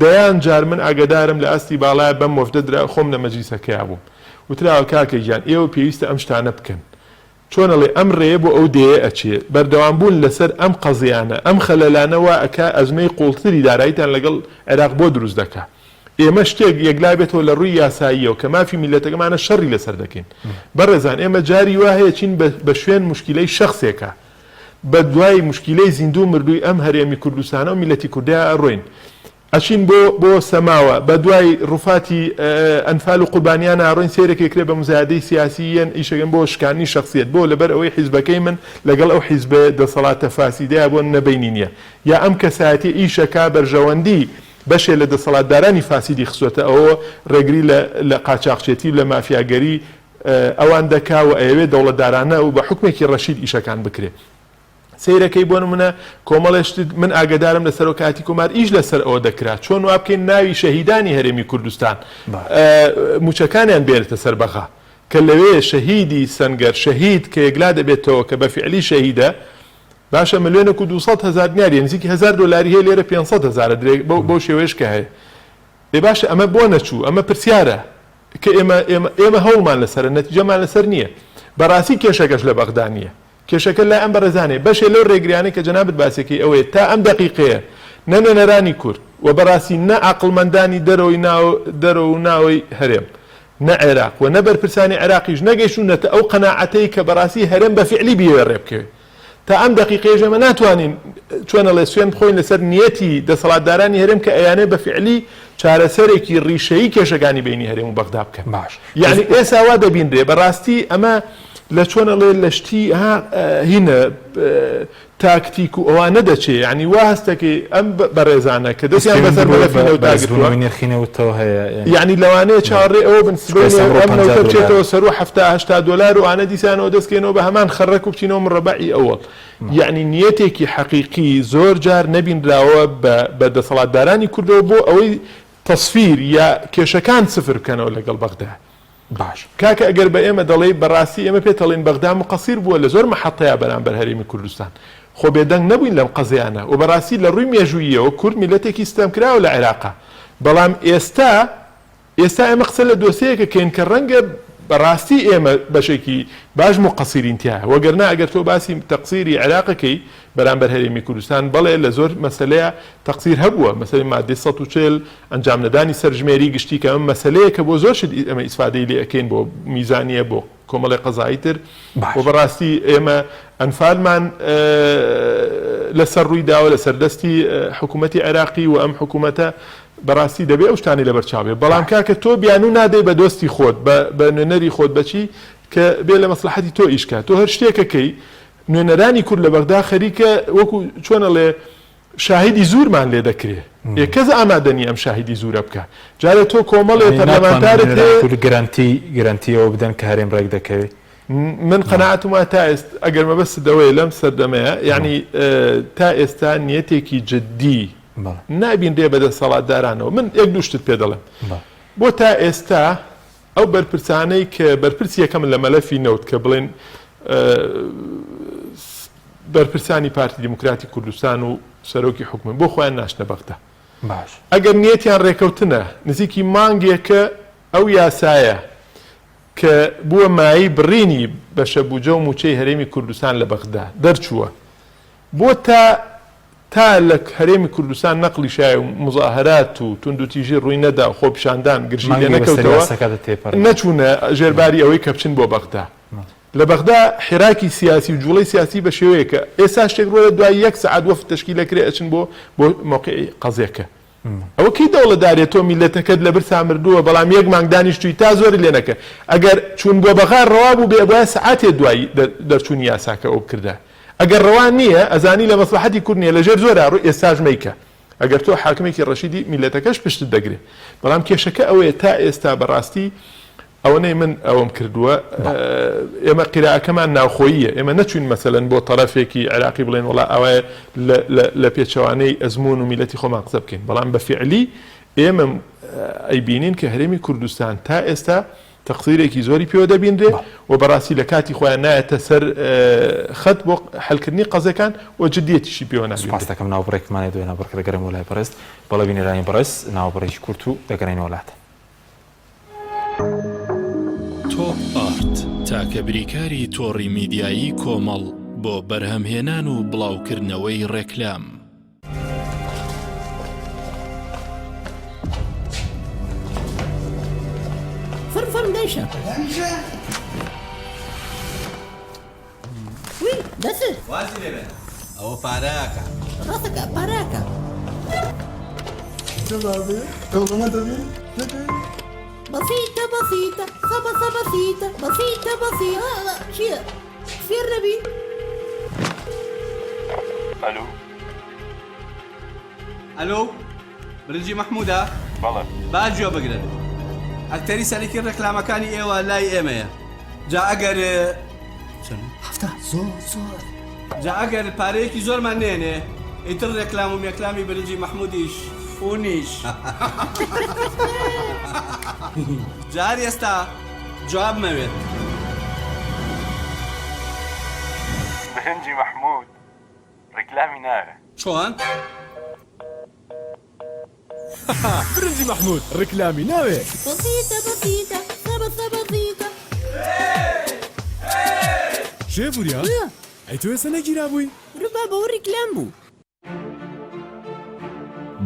دەیان جار من ئاگدارم لە ئاستی باڵای بەم وەفدەدرا خۆم لە مەجلیسەکەیا بووم وتراوە کاکە گیان ئێوە پێویستە ئەم شتانە بکەن چۆنەڵێ ئەم ڕێ بۆ ئەو دێ ئەچێ بەردەوامبوون لەسەر ئەم قەزیانە ئەم خەلەلانەوە ئەکا ئەزمەی قوڵتری داراییتان لەگەڵ عێراق بۆ دروست دەکا ئێمە شتێک یەکلا بێتەوە لە ڕووی یاساییەوە کە مافی میلەتەکەمانە شەڕی لەسەر دەکەین بەڕێزان ئێمە جاری وا هەیە چین بە شوێن مشکلەی شەخصێکە بە دوای مشکلەی زیندوو مردووی ئەم هەرێمی کوردستانە و میلەتی کوردیا ئەڕۆین ئەچین بۆ سەماوە بە دوای ڕوفاتی ئەنفال و قوربانیان ئاڕۆین سێرەکێکرێ بە مزایدەی سیاسیەن ئیشەکەن بۆ شکانی شخصیت بۆ لەبەر ئەوەی حیزبەکەی من لەگەڵ ئەو حیزبە دەسەڵاتە فاسیدەیە بۆ نەبینی نییە یا ئەم کەسایەتی ئیشەکە بەرژەوەندی بەشێ لە دەسەڵاتدارانی فاسیدی خسوەتە ئەوە ڕێگری لە قاچاقچێتی لە مافیاگەری ئەوان دەکا و ئەوێ دەوڵەتدارانە و بە حکمێکی ڕەشید ئیشەکان بکرێت سیرەکەی بۆ نمونە کۆمەڵێشت من ئاگدارم لە سەرۆکاتی کۆمار ئیش لەسەر ئەوە دەکرات چۆن وا بکەین ناوی شەهیدانی هەرێمی کوردستان موچەکانیان بێنێتە سەربەخا کە لەوێ شەهیدی سەنگەر شەهید کە یەکلا دەبێتەوە کە بە فعلی شەهیدە باشە ملیۆنە و 200,000 دیاری نزیکی $1000 هەیە لێرە 500,000 درێ بۆ شێوەیەش کە هەیە لێ باشە ئەمە بۆ نەچوو ئەمە پرسیارە کە ئێمە هەوڵمان لەسەر نەتیجەمان لەسەر نییە بەڕاستی کێشەکەش لە بەغدا نییە کێشەکە لای ئەم بەڕێزانێ بەشێ لەو ڕێگریانەی کە جەنابەت باسێکی ئەوەیە تا ئەم دەقیقەیە نە نوێنەرانی کورد و بەڕاستی نە عەقڵمەندانی دەرەوە و ناوەی هەرێم نە عێراق و نە بەرپرسانی عێراقیش نەگەیشتونەتە ئەو قەناعەتەی کە بەڕاستی هەرێم بە فعلی بیوێ ڕێبکەوێت تا ئەم دەقیقەیە ژەمە ناتوانین چۆنەڵێ سوێن بخۆین لەسەر نیەتی دەسەڵاتدارانی هەرێم کە ئەیانێ بە فعلی چارەسەرێکی ڕیشەیی کێشەکانی بینی هەرێم و بەغدا بکەن باش یعنی ئێستا وا دەبینرێ بەڕاستی ئەمە لە چۆنەڵێ لەشتی هینە تاکتیک و ئەوانە دەچێ ینی وا هەستەکەی ئەم بەڕێزانە کە دەستیان بەسەر مەلەفینەوتەوە هەیە یعنی لەوانەیە چاڕێ ئەوە بنسبێتەوە سەر $70-80 و ئانە دیسانەوە دەستکەینەوە بە هەمان خەڕک و بچینەوە مڕەبعی ئەوڵ یعنی نیەتێکی حەقیقی زۆر جار نەبینراوە بە دەسەڵاتدارانی کوردەوە بۆ ئەوەی تەسفیر یا کێشەکان سفر بکەنەوە لەگەڵ بەغدا باش کاکە ئەگەر بە ئێمە دەڵێ بەڕاستی ئێمە پێتەڵێن بەغدا مقەسیر بووە لە زۆر مەحەتەیە بەرامبەر هەرێمی کوردستان خۆ بێدەنگ نەبووین لەم قەزیانە و بەڕاستی لە ڕووی مێژووییەوە کورد میلەتێکی ستەم کراوە لە عێراقا بەڵام ئێستا ئێمە قسە لە دۆسەیەکە کەین کە ڕەنگە بەڕاستی ئێمە بەشێکی باش مقەسیرین تایە وەگەرنا ئەگەر تۆ باسی تەقسیری عێراقەکەی بەرامبەر هەرێمی کوردستان بەڵێ لە زۆر مەسەلەیە تەقسیر هەبووە مەسەلەی مادەی 140 ئەنجام نەدانی سەرژمێری گشتی کە ئەم مەسەلەیە کە بۆ زۆر ئەمە ئیسفادەی لێ ئەکەین بۆ میزانیە بۆ کۆمەڵی قەزایی تر و بەڕاستی ئێمە ئەنفالمان لەسەر ڕووی داوە لە سەردەستی حکوومەتی عێراقی و ئەم حکوومەتە بەڕاستی دەبێ ئەو شتانی لەبەرچاوێ بەڵام کاکە تۆ بیان و نادەی بە دۆستی خۆت بە نوێنەری خۆت بەچی کە بێ لە مەسلحەتی تۆ ئیشکات تۆ هەر شتێکەکەی نوێنەرانی کورد لە بەغدا خەریکە وەکو چۆنەڵێ شاهدی زورمان لێ دەکرێت کەس ئامادەنی ئەم شاهدی زورە بکە جارە تۆ کۆمەڵێ پەرلەمانتارت گرانتیەوە بدەن کە هەرێم ڕێک دەکەوێت من قەناعەتم وایە تا ئێستا ئەگەر مەبەست دەوەی لەم سەردەمەیە یعنی تا ئێستا نیەتێکی جددی نابینرێ بەدەسەڵاتدارانەوە من یەک دوو شتت پێ دەڵێم بۆ تا ئێستا ئەو بەرپرسانەی کە بەرپرسی یەکەم لە مەلەفی نەوت کە بڵێن بەرپرسانی پارتی دیموکراتی کوردستان و سەرۆکی حکومت بۆ خۆیان ناشنە بەختە ئەگەر نیەتیان ڕێکەوتنە نزیکی مانگێکە ئەو یاسایە کە بووە مایی بڕینی بەشە بوجە و موچەی هەرێمی کوردستان لە بەغدا دەرچووە بۆ تا لە هەرێمی کوردستان نەقلی شایە و مزاهرات و توندوتیژی ڕووی نەدا و خۆپیشاندان گرژی لێ نەکەوتەوە نەچوونە ژێرباری ئەوەی کە بچن بۆ بەغدا لە بەغدا حێراکی سیاسی و جوڵەی سیاسی بە شێوەیە کە ئێستا شتێک ڕۆیە دوای 1 سەعات وەفد تەشکیلەکرێ ئەچن بۆ موقعی قەزیەکە ئەوە کەی دەوڵەدارێت تۆ میلەتەکەت لە برسا مردووە بەڵام یەک مانگ دانیشتووی تا زۆری لێ نەکە ئەگەر چوون بۆ بەغار ڕەوا بوو بێ بۆیە سەعاتێ دوایی دەرچوونی یاساکە ئەو بکردا ئەگەر ڕەوان نییە ئەزانی لە مەسلحەتی کورد نییە لەژێر زۆرە ڕووی ئێستاش مەیکە ئەگەر تۆ حاکمێکی ڕەشیدی میلەتەکەش پشتت دەگرێت بەڵام کێشەکە ئەوەیە تا ئێستا بەڕاستی ئەوەنەی من ئەوەم کردووە ئێمە قیراەکەمان ناوخۆییە ئێمە نەچوین مەسەلەن بۆ تەرەفێکی عێراقی بڵێن وڵا ئەوە لە پێچەوانەی ئەزمون و میلەتی خۆمان قسە بکەین بەڵام بە فعلی ئێمە ئەیبینین کە هەرێمی کوردستان تا ئێستا تەقسیرێکی زۆری پێوە دەبیندرێ و بەڕاستی لە کاتی خۆیان نایەتە سەر خەت بۆ حەلکردنی قەزەکان و جددیەتیشی پێوە نابێت. سوپاس دەکەم ناوبڕێکمانێ دوێ ناوبڕکە دەگەڕێمەوە لای بەڕێست بەڵێ بینێرانی بەڕێست ناوبڕێکی کورت و دەگەڕێنەوە وڵات. تۆپ ئارت تاکە بریکاری تۆڕی میدیایی کۆمەڵ بۆ بەرهەمهێنان و بڵاوکردنەوەی ڕێکلام. فرم دايشة وي دسر وازي لبن او باراكا راسك باراكا بسيطة بسيطة خبصة بسيطة بسيطة بسيطة شيء سير نبي الو برنجي محمودة بەڵێ باجوا بقرن اكتري سالكي الركلامة كان ايوا لاي ايميا جا اگر هفته زور جا اگر باريكي زور منينه اتر ركلامو ميكلامي برنجي محموديش فونيش جاري استا جواب مويت برنجي محمود ركلامي ناره شلون؟ برنجي محمود ركلامي ناوي بسيطة بسيطة خبصة بسيطة شايفوا يا ايتو يا سنة جيرابوي ربابا وركلام بو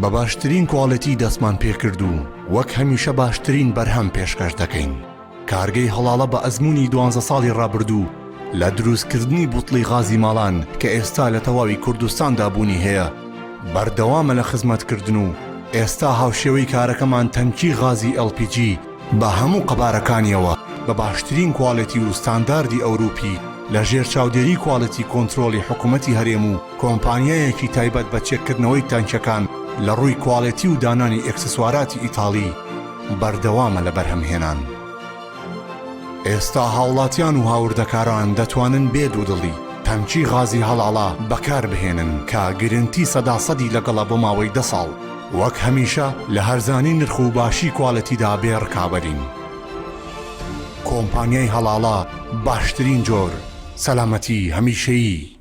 بە باشترین کواڵەتی دەستمان پێکردو وەک هەمیشە باشترین بەرهەم پێشکەش دەکەین کارگەی هەڵاڵە بە ئەزمموی 12 ساڵی ڕابردوو لە دروستکردنی بوتڵی غازی ماڵان کە ئێستا لە تەواوی کوردستاندا بوونی هەیە بەردەوامە لە خزمەتکردن و ئێستا هاوشێوەی کارەکەمان تەنکی غازی LPG بە هەموو قەبارەکانیەوە بە باشترین کواڵەتی و ستانداردی ئەوروپی لە ژێر چاودێری کواڵەتی کۆنترۆلی حکوومەتی هەرێم و کۆمپانیایەکی تایبەت بە چێککردنەوەی تانکەکان لە ڕووی کواڵەتی و دانانی ئەکسسواراتی ئیتاڵی بەردەوامە لە بەرهەمهێنان. ئێستا هاوڵاتیان و هاوردەکاران دەتوانن بێ دوودڵی تەنکی غازی هەڵاڵا بەکار بهێنن کە گرنتی 100% لەگەڵە بۆ ماوەی 10 ساڵ وەک هەمیشە لە هەرزانی نرخ و باشی کواڵەتیدا بێ ڕکابەرین. کۆمپانیای هەڵاڵا باشترین جۆر سەلامەتی هەمیشەیی.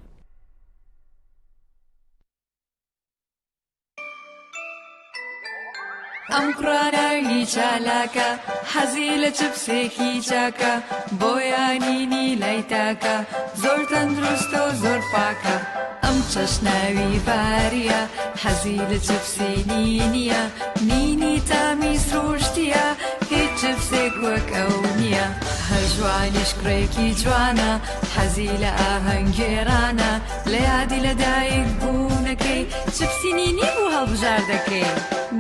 ئەم قڕاناوی چالاکە حەزی لە چپسێکی چاکە بۆیانینی لای تاکە زۆر تەندروستە و زۆر پاکە ئەم چەشناوی باریە حەزی لە چپسی نینیە نینی تامی سروشتیە هیچ چپسێک وەک ئەو نییە هەر جوانیش کڕێکی جوانە حەزی لە ئاهەنگێرانە لە یادی لەدایک بوونەکەی چپسی نینی بوو هەڵبژار دەکەی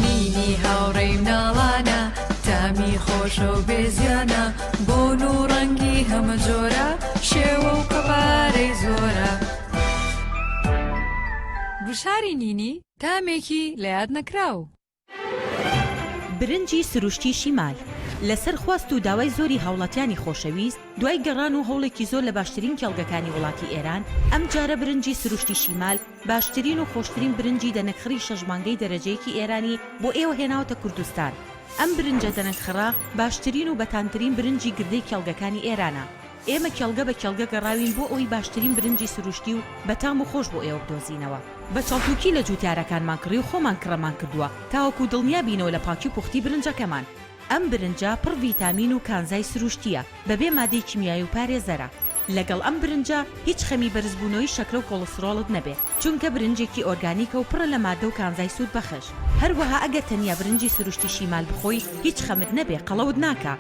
نینی هاوڕێی مناڵانە تامی خۆشە و بێزیانە بۆن و ڕەنگی هەمە جۆرە شێوە و قەبارەی زۆرە بشاری نینی تامێکی لە یاد نەکراو. برنجی سروشتی شیمال لەسەر خواست و داوای زۆری هاوڵاتیانی خۆشەویست دوای گەڕان و هەوڵێکی زۆر لە باشترین کێڵگەکانی وڵاتی ئێران ئەم جارە برنجی سروشتی شیمال باشترین و خۆشترین برنجی دەنەکخڕی شەژمانگەی دەرەجەیەکی ئێرانی بۆ ئێوە هێناوەتە کوردستان. ئەم برنجە دەنەکخڕا باشترین و بەتانترین برنجی گردەی کێڵگەکانی ئێرانە. ئێمە کێڵگە بە کێڵگە گەڕاوین بۆ ئەوی باشترین برنجی سروشتی و بەتام و خۆش بۆ ئێوە بدۆزینەوە. بە چاڵتوکی لە جوتیارەکانمان کڕی و خۆمان کڕەمان کردووە تاوەکو دڵنیا بینەوە لە پاکی و پوختی برنجەکەمان. ئەم برنجە پڕ ڤیتامین و کانزای سروشتیە بەبێ مادەی کیمیایی و پارێزەرە. لەگەڵ ئەم برنجە هیچ خەمی بەرزبوونەوەی شەکرە و کۆڵسترۆڵت نەبێ چونکە برنجێکی ئۆرگانیکە و پڕە لە مادە و کانزای سوود بەخش. هەروەها ئەگە تەنیا برنجی سروشتی شیمال بخۆی هیچ خەمت نەبێ قەڵەوت ناکە.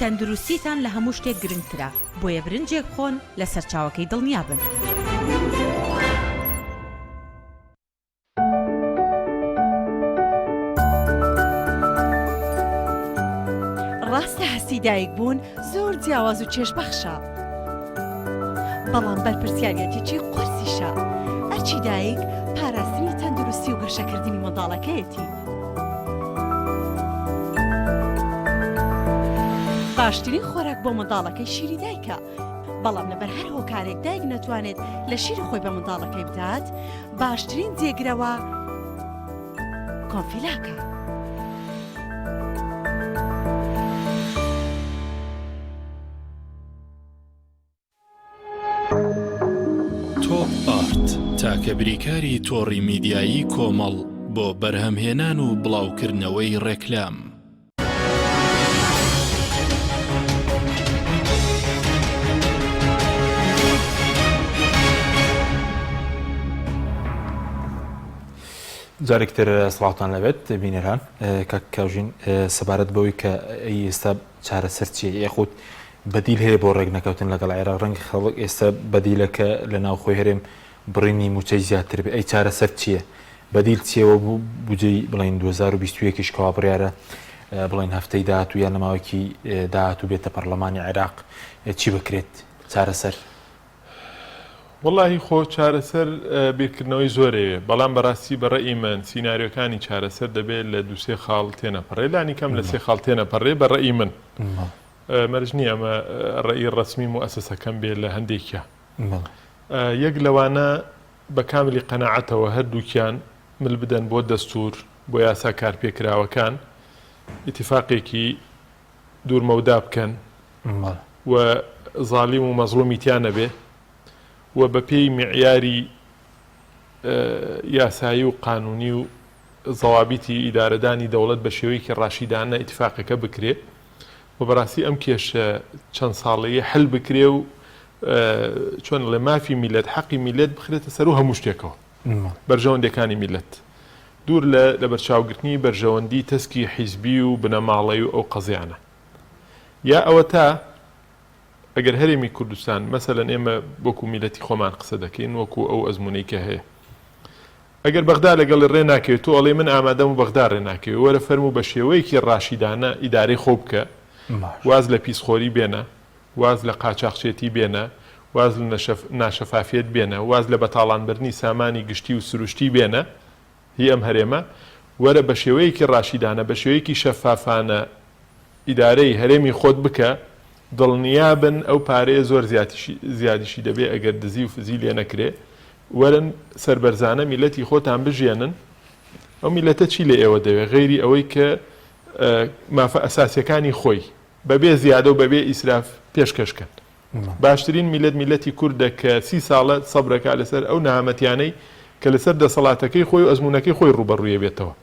تەندروستیتان لە هەموو شتێک گرنگترە بۆیە برنجێک خۆن لە سەرچاوەکەی دڵنیا بن. ڕاستە هەستی دایک بوون زۆر جیاواز و چێژبەخشە بەڵام بەرپرسیارەتێکی قورسیشە ئەرچی دایک پاراستنی تەندروستی و گەشەکردنی منداڵەکەیەتی. باشترین خۆراک بۆ منداڵەکەی شیری دایکە بەڵام لەبەر هەر هۆکارێک دایک نەتوانێت لە شیری خۆی بە منداڵەکەی بدات باشترین جێگرەوە کۆنفیلاکە. تۆپ ئارت تاکە بریکاری تۆڕی میدیایی کۆمەڵ بۆ بەرهەمهێنان و بڵاوکردنەوەی ڕێکلام. جارێکتر سڵاوتان لەبێت بینەران کە کاژین سەبارەت بەوەی کە ئێستا چارەسەر چیە یاخود بەدیل هەیە بۆ ڕێک نەکەوتن لەگەڵ عێراق ڕەنگە خەڵک ئێستا بەدیلەکە لە ناوخۆی هەرێم بڕینی موچەی زیاتر بێ ئەی چارەسەر چییە بەدیل چیەوە بوو بجێی بڵین 2021 کەوا بڕیارە بڵین هەفتەی داهاتوو یان نەماوەکی داهاتوو بێتە پەرلەمانی عێراق چی بکرێت چارەسەر؟ واللهی خۆ چارەسەر بیرکردنەوەی زۆرەیە بەڵام بەڕاستی بەڕێی من سیناریۆکانی چارەسەر دەبێت لە دووسێ خاڵ تێنەپەڕێ لانی کەم لە سێ خاڵ تێنەپەڕێ بەڕێی من مەرج نییە ئەمە ڕێی ڕسمی مؤسسەکەم بێت لە هەندێکە یەک لەوانە بە کاملی قەناعەتەوە هەردووکیان مل بدەن بۆ دەستور بۆ یاسا کارپێکراوەکان ئیتیفاقێکی دوورمەودا بکەن و زاڵیم و مەزڵومی تیانە بێ و بە پێی معیاری یاسایی و قانونی و زەوابیتی ئیدارەدانی دەوڵەت بە شێوەیەکی ڕاشیدانە ئیتیفاقەکە بکرێ و بەڕاستی ئەم کێشە چەند ساڵەیە هەل بکرێ و چۆن لە مافی میلەت حەقی میلەت بخرێتە سەر و هەموو شتێکەوە بەرژەوەندەکانی میلەت دوور لە بەرچاوگرتنی بەرژەوەندی تەسکی حیزبی و بنەماڵی و ئەو قەزیانە یا ئەوە تا ئەگەر هەرێمی کوردستان مەسەلەن ئێمە وەکو میلەتی خۆمان قسە دەکەین وەکو ئەو ئەزمونەی کە هەیە ئەگەر بەغدا لەگەڵ ڕێ ناکەوێت تۆ ئەڵێ من ئامادەم و بەغدا ڕێ ناکەوێت وەرە فەرموو بە شێوەیەکی ڕاشیدانە ئیدارەی خۆ بکە واز لە پیسخۆری بێنە واز لە قاچاقچێتی بێنە واز لە ناشەفافیت بێنە واز لە بەتاڵانبردنی سامانی گشتی و سروشتی بێنە هی ئەم هەرێمە وەرە بە شێوەیەکی ڕاشیدانە بە شێوەیەکی شەفافانە ئیدارەی هەرێمی خۆت بکە دڵنیابن ئەو پارەیە زۆر زیادیشی دەبێ ئەگەر دزی و فزی لێ نەکرێ وەرن سربەرزانە میلەتی خۆتان بژێنن ئەو میلەتە چی لە ئێوە دەوێت غەیری ئەوەی کە مافە ئەساسیەکانی خۆی بەبێ زیادە و بەبێ ئیسراف پێشکەشکەن باشترین میلەت میلەتی کوردە کە 30 ساڵە سەبرەکە لەسەر ئەو نەهامەتیانەی کە لەسەر دەسەڵاتەکەی خۆی و ئەزمونونەکەی خۆی ڕوبەڕوویە بێتەوە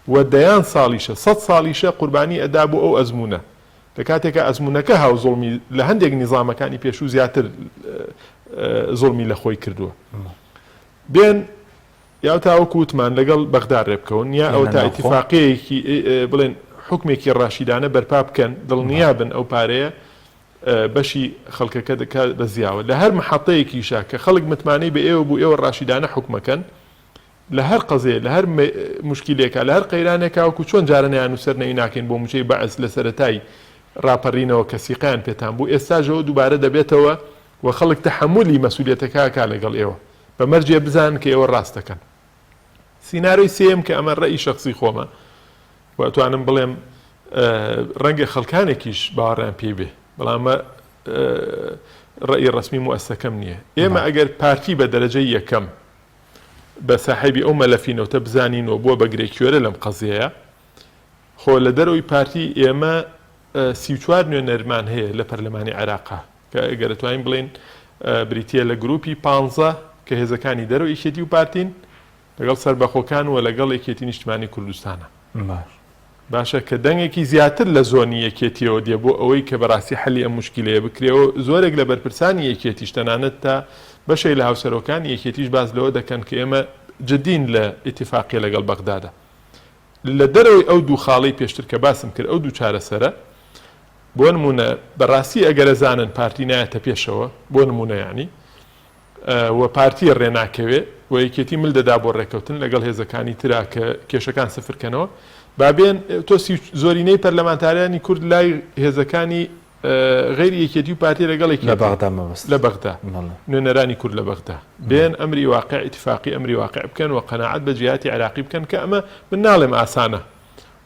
و دەیان ساڵیشە 100 ساڵیشە قوربانی ئەدا بۆ ئەو ئەزمونە لە کاتێکە ئەزمونونەکە هاو زوڵمی لە هەندێک نیزامەکانی پێشوو زیاتر زوڵمی لە خۆی کردووە بێن یا تاوەکو وتمان لەگەڵ بەغدا ڕێبکەون یا ئەو تا ئیتیفاقیەکی بڵێن حکمێکی ڕاشیدانە بەرپا بکەن دڵنیابن ئەو پارەیە بەشی خەڵکەکە دەکات بە زیاوە لە هەر محەڵەیەکیشا کە خەڵک متمانەی بە ئێوە بوو ئێوە ڕاشیدانە حکومەکەن لە هەر قەزێ لە هەر مشکلێکە لە هەر قەیرانێکا وەکو چۆن جارەنیان و سەر نەوی ناکەین بۆ موچەی بەعس لە سەرەتای ڕاپەڕینەوە کە سیقیان پێتان بوو ئێستاژەوە دووبارە دەبێتەوە و خەڵک تەحەمولی مەسئولیەتەکە لەگەڵ ئێوە بەمەرجێ بزان کە ئێوە ڕاست دەکەن. سیناروی سێم کە ئەمە ڕێی شخصی خۆمە واتوانم بڵێم ڕەنگە خەڵکانێکیش باوەڕیان پێی بێ بەڵام ڕێی ڕسمی موەسسەکەم نییە. ئێمە ئەگەر پارتی بە دەرەجەی یەکەم بە ساحیبی ئەو مەلەفینەوە بزانینەوە بۆ بەگرێکیوەرە لەم قەزیەیە خۆ لە دەرەوەی پارتی ئێمە 34 نوێنەرمان هەیە لە پەرلەمانی عێراقا کە ئەگەر دەتوانین بڵێن بریتە لە گروپی 15 کە هێزەکانی دەرەوە یەکێتی و پارتین لەگەڵ سەربەخۆکان و لەگەڵ یەکێتی نیشتمانی کوردستانە. باشە کە دەنگێکی زیاتر لە زۆنی یەکێتیەوە دێ بۆ ئەوەی کە بەڕاستی حەلی ئەم مشکلەیە بکرێەوە زۆرێک لە بەرپرسانی یەکێتیش تەنانەت تا بەشەی لە هاوسەرۆکانی یەکێتیش باز لەوە دەکەن کە ئێمە جدین لە ئیتیفاقیە لەگەڵ بەغدادە. لە دەرەوەی ئەو دوو خاڵی پێشتر کە باسم کرد ئەو دوو چارەسەرە بۆ نمونە بەڕاستی ئەگەرە زانن پارتی نایەتە پێشەوە بۆ نمونە یعنی و پارتی ڕێناکەوێ و یەکێتی مل دەدا بۆ ڕێکەوتن لەگەڵ هێزەکانی ترا کە کێشەکان سفرکەنەوە بابێن تۆ زۆرینەی پەرلەمانتاریانی کورد لای هێزەکانی غیری یەکێتی و پارتی لەگەڵێکی لە بەغدا نوێنەرانی کورد لە بەغدا بێن ئەمری واقع ئیتفاقی ئەمری واقع بکەن و قەناعەت بە جیهاتی عێراقی بکەن کە ئەمە من ناڵێم ئاسانە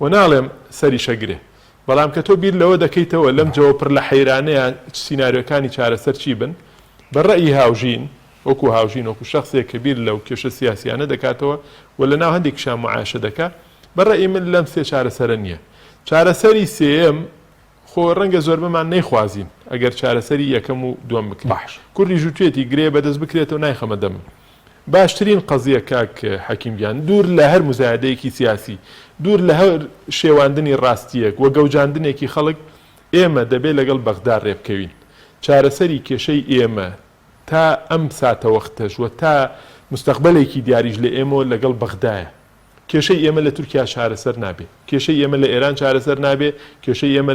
و ناڵێم سەری شەگرێ بەڵام کە تۆ بیر لەوە دەکەیتەوە لەم جەوە پڕ لە حەیرانەیە سیناریۆکانی چارەسەر چی بن بەڕێی هاوژین وەکو هاوژین وەکو شخصێک کە بیر لەو کێشە سیاسیانە دەکاتەوە و لە ناو هەندێکشان معاشە دەکات بەڕێی من لەم سێ چارەسەرە نییە. چارەسەری سێم خۆ ڕەنگە زۆر بمان نەیخوازین ئەگەر چارەسەری یەکەم و دووەم بکە کوردی ژووتێتی گرێ بەدەست بکرێتەوە نایخەمە دەم. باشترین قەزیە کاک حەکیمگیان دوور لە هەر مزایدەیەکی سیاسی دوور لە هەر شێواندنی ڕاستیەک وە گەوجاندنێکی خەڵک ئێمە دەبێت لەگەڵ بەغدا ڕێبکەوین. چارەسەری کێشەی ئێمە تا ئەم ساتە وەختەش و تا مستەقبلێکی دیاریش لە ئێمە لەگەڵ بەغدایە. کێشەی ئێمە لە تورکیا چارەسەر نابێ کێشەی ئێمە لە ئێران چارەسەر نابێ کێشەی ئێمە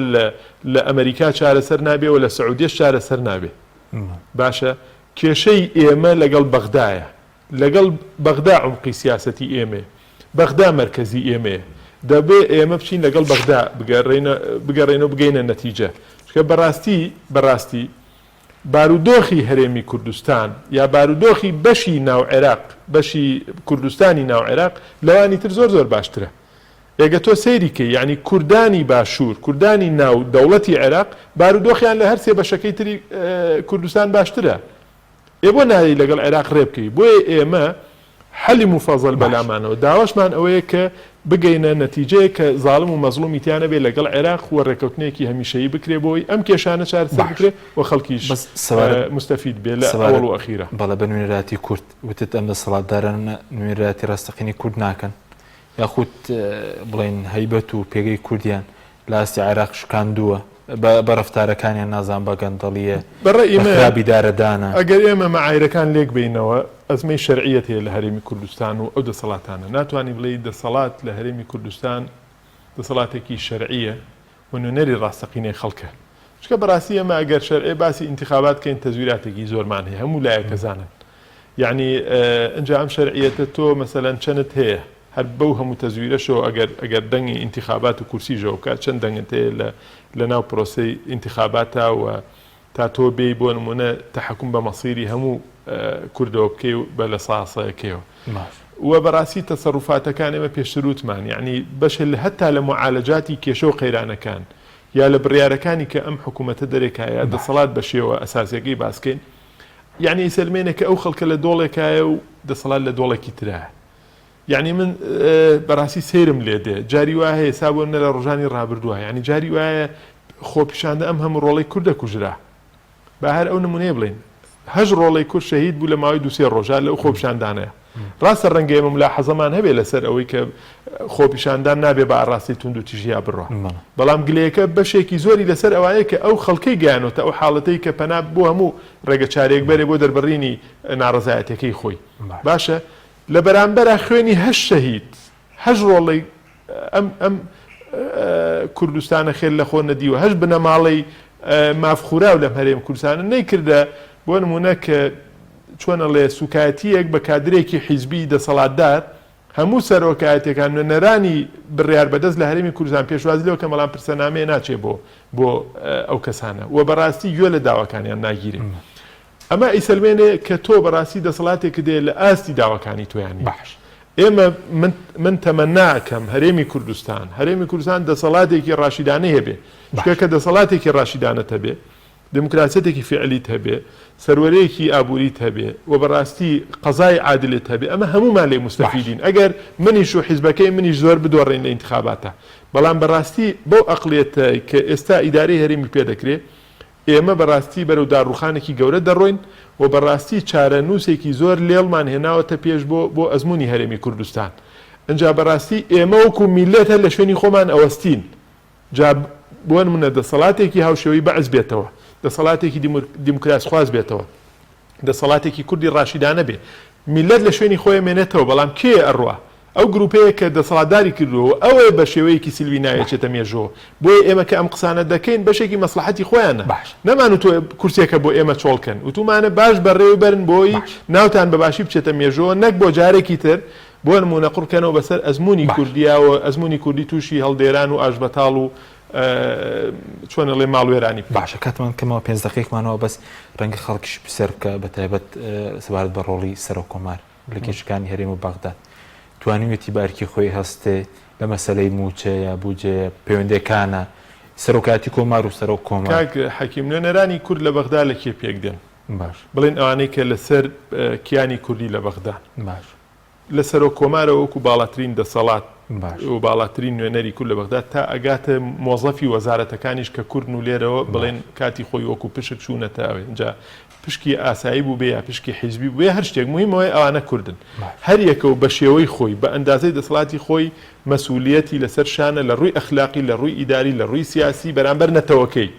لە ئەمریکا چارەسەر نابێ و لە سعودیش چارەسەر نابێ. باشە کێشەی ئێمە لەگەڵ بەغدایە لەگەڵ بەغدا عمقی سیاسەتی ئێمە بەغدا مەرکەزی ئێمە دەبێ ئێمە بچین لەگەڵ بەغدا بگەڕێنەوە بگەینە نەتیجە چکە بەڕاستی بارودۆخی هەرێمی کوردستان یا بارودۆخی بەشی ناو عێراق بەشی کوردستانی ناو عێراق لەوانی تر زۆر زۆر باشترە. ئێگە تۆ سەیری کە یعنی کوردانی باشوور کوردانی ناو دەوڵەتی عێراق بارودۆخیان لە هەر سێ بەشەکەی تری کوردستان باشترە. ئێ بۆ نایی لەگەڵ عێراق ڕێبکەی بۆیە ئێمە حەلی مفەزەل بەلامانەوە داواشمان ئەوەیە کە بگەینە نەتیجەیە کە زاڵم و مەزلومیتیانە بێ لەگەڵ عێراق و ڕێکەوتنێکی هەمیشەیی بکرێ بۆی ئەم کێشانە چارەسەر بکرێ و خەڵکیش مستەفید بێ لە ئەوڵ و ئەخیرە. بەڵێ بە نوێنەراتی کورد وتت ئەم دەسەڵاتداران نوێنەراتی ڕاستەقینی کورد ناکەن یاخود بڵێن هەیبەت و پێگەی کوردیان لە ئاستی عێراق شکاندووە بە ڕەفتارەکانیان نازان بە گەندەڵیە بەڕێی دارەدانە. ئەگەر ئێمە مەعایرەکان لێک بینەوە ئەزمەی شەرعیەت هەیە لە هەرێمی کوردستان و ئەو دەسەڵاتانە ناتوانانی بڵێ دەسەڵات لە هەرێمی کوردستان دەسەڵاتێکی شەرعیە و نوێنەری ڕاستەقینەی خەڵکە چکە بەڕاستی ئەمە ئەگەر شەرعێ باسی ئینتیخابات کەین تەزویراتێکی زۆرمان هەیە هەموو لایەکە زانن یعنی ئەنجا ئەم شەرعیەتە تۆ مەسەلەن چەندت هەیە هەر بەو هەموو تەزویرەشەوە ئەگەر دەنگی ئینتیخابات و کورسیژەوە بکات چەند دەنگت هەیە لە ناو پرۆسەی ئینتیخاباتە و تا تۆ بێی بۆ نمونە تەحەکوم بە مەسیری هەموو کوردەوە بکەی و بە لە ساسەکەیەوە و بەڕاستی تەسەڕوفاتەکان ئێمە پێشتروتمان یعنی بەشە لە هەتا لە معالەجاتی کێشە و قەیرانەکان یا لە بڕیارەکانی کە ئەم حکوومەتە دەرێکایە دەسەڵات بە شێوە ئەساسیەکەی باسکەین یعنی سلمێنێکە ئەو خەڵکە لە دۆڵێکایە و دەسەڵات لە دۆڵێکی ترایە. یعنی من بەڕاستی سێرم لێ دێ جاری وایە هێسابوون لە ڕۆژانی ڕابردووە یعنی جاری وایە خۆپیشاندە ئەم هەموو ڕۆڵی کوردە کوژرا بە هەر ئەو نمونەیە بڵێن هەژ ڕۆڵی کورد شەهید بوو لە ماوەی دووسێ ڕۆژان لەو خۆپیشاندانەیە. ڕاستە ڕەنگە ئێمە لا حەزەمان هەبێ لەسەر ئەوەی کە خۆپیشاندان نابێ بە ئاڕاستی تونند و تیژیا بڕۆ بەڵام گلەیەکە بەشێکی زۆری لەسەر ئەوەیە کە ئەو خەڵکەی گیانەوە ئەو حاڵەتەی کە پەنا بۆ هەموو ڕێگە چارێک بەرێ بۆ دەربڕینی ناڕزایەتەکەی خۆی باشە لە بەرامبەرە خوێنی هەش شەهید هەژ ڕۆڵی ئەم کوردستانە خێر لە خۆ نەدیوە هەش بنەماڵی مافخورا و لەم هەرێم کوردستانە نەیکردە بۆ نمونە کە چۆنە لێ سوکایەتیەک بە کادرێکی حیزبی دەسەڵاتدار هەموو سەرۆکایەتەکان نوێنەرانی بڕیار بەدەست لە هەرێمی کوردستان پێشوازی لەوە کە مەڵام پرسەنامەیە ناچێ بۆ ئەو کەسانە و بەڕاستی گوێ لە داواکانیان ناگیرێ. ئەمە ئیسلمێنێ کە تۆ بەڕاستی دەسەڵاتێک دێ لە ئاستی داواکانی تۆیانی باش ئێمە من تەمەناکەم هەرێمی کوردستان دەسەڵاتێکی ڕاشیدانە هەبێ چکە دەسەڵاتێکی ڕاشیدانەت هەبێ دموکراسەتێکی فعلیت هەبێ سەروەرەیەکی ئابووریت هەبێ و بەڕاستی قەزای عادلت هەبێ ئەمە هەمومان لێ مستەفیدین ئەگەر منیش و حیزبەکەی منیش زۆر بدۆڕێن لە ئینتخاباتە بەڵام بەڕاستی بەو ئەقڵێتە کە ئێستا ئیدارەی هەرێمی پێدەکرێت ئێمە بەڕاستی بەرەو داڕوخانێکی گەورە دەڕۆین و بەڕاستی چارە نووسێکی زۆر لێڵمان هێناوەتە پێش بۆ ئەزمموی هەرێمی کوردستان ئەجا بەڕاستی ئێمە وەکو میلەتە لە شوێنی خۆمان ئەوەستین جا بۆن منە دەسەڵاتێکی هاوشێوەی بەعز بێتەوە دەسەڵاتێکی دیموکراسی خواز بێتەوە دەسەڵاتێکی کوردی ڕاشیدانە بێ میلەت لە شوێنی خۆی مێنێتەوە بەڵام کێ ئەڕوا ئەو گروپەیە کە دەسەڵاتداری کردووە ئەوەیە بە شێوەیەکی سیلوی نایەچێتە مێژۆ بۆیە ئێمە کە ئەم قسانە دەکەین بەشێکی مەسلحەتی خۆیانە نەمان و تۆ کورسێکە بۆ ئێمە چۆڵکەن وتومانە باش بەڕێوە بەرن بۆی ناوتان بەباشی بچێتە مێژۆ نەک بۆ جارێکی تر بۆ نمونە قوڕکەنەوە بەسەر ئەزمموی کوردیاوە ئەزمموی کوردی تووشی هەڵدێران و ئاژبەتاڵ و چۆنەڵێ ماڵوێرانی باشە کاتمان کەمەوە 5 دقیقمانەوە بەس ڕەنگە خەڵکیش بسەر بکە بە تایبەت سەبارەت بە ڕۆڵی سەرۆک کۆمار لە کێشەکانی هەرێم و بەغداد توانیوێتی بارکی خۆی هەستێ لە مەسەلەی موچە یا بوجێ پەیوەندەکانە سەرۆکاتی کۆمار و سەرۆک کۆمار کاک حەکیم نوێنەرانی کورد لە بەغدا لە کێ پێک دێن باش بڵێن ئەوانەی کە لەسەر کیانی کوردی لە بەغدا باش لە سەرۆک کۆمارەوە وەکو باڵاترین دەسەڵات و باڵاترین نوێنەری کورد لە بەغدا تا ئەگاتە مۆزەفی وەزارەتەکانیش کە کورد و لێرەوە بڵێن کاتی خۆی وەکو پشک چوونەتە ئەوێ اینجا پشکی ئاسایی بوو بێ یا پشکی حیزبی بووێ هەر شتێک مهمەوەی ئەوانە کوردن هەر یەکەوە بە شێوەی خۆی بە ئەندازەی دەسەڵاتی خۆی مەسئولیەتی لەسەر شانە لە ڕووی ئەخلاقی لە ڕووی ئیداری لە ڕووی سیاسی بەرامبەر نەتەوەکەی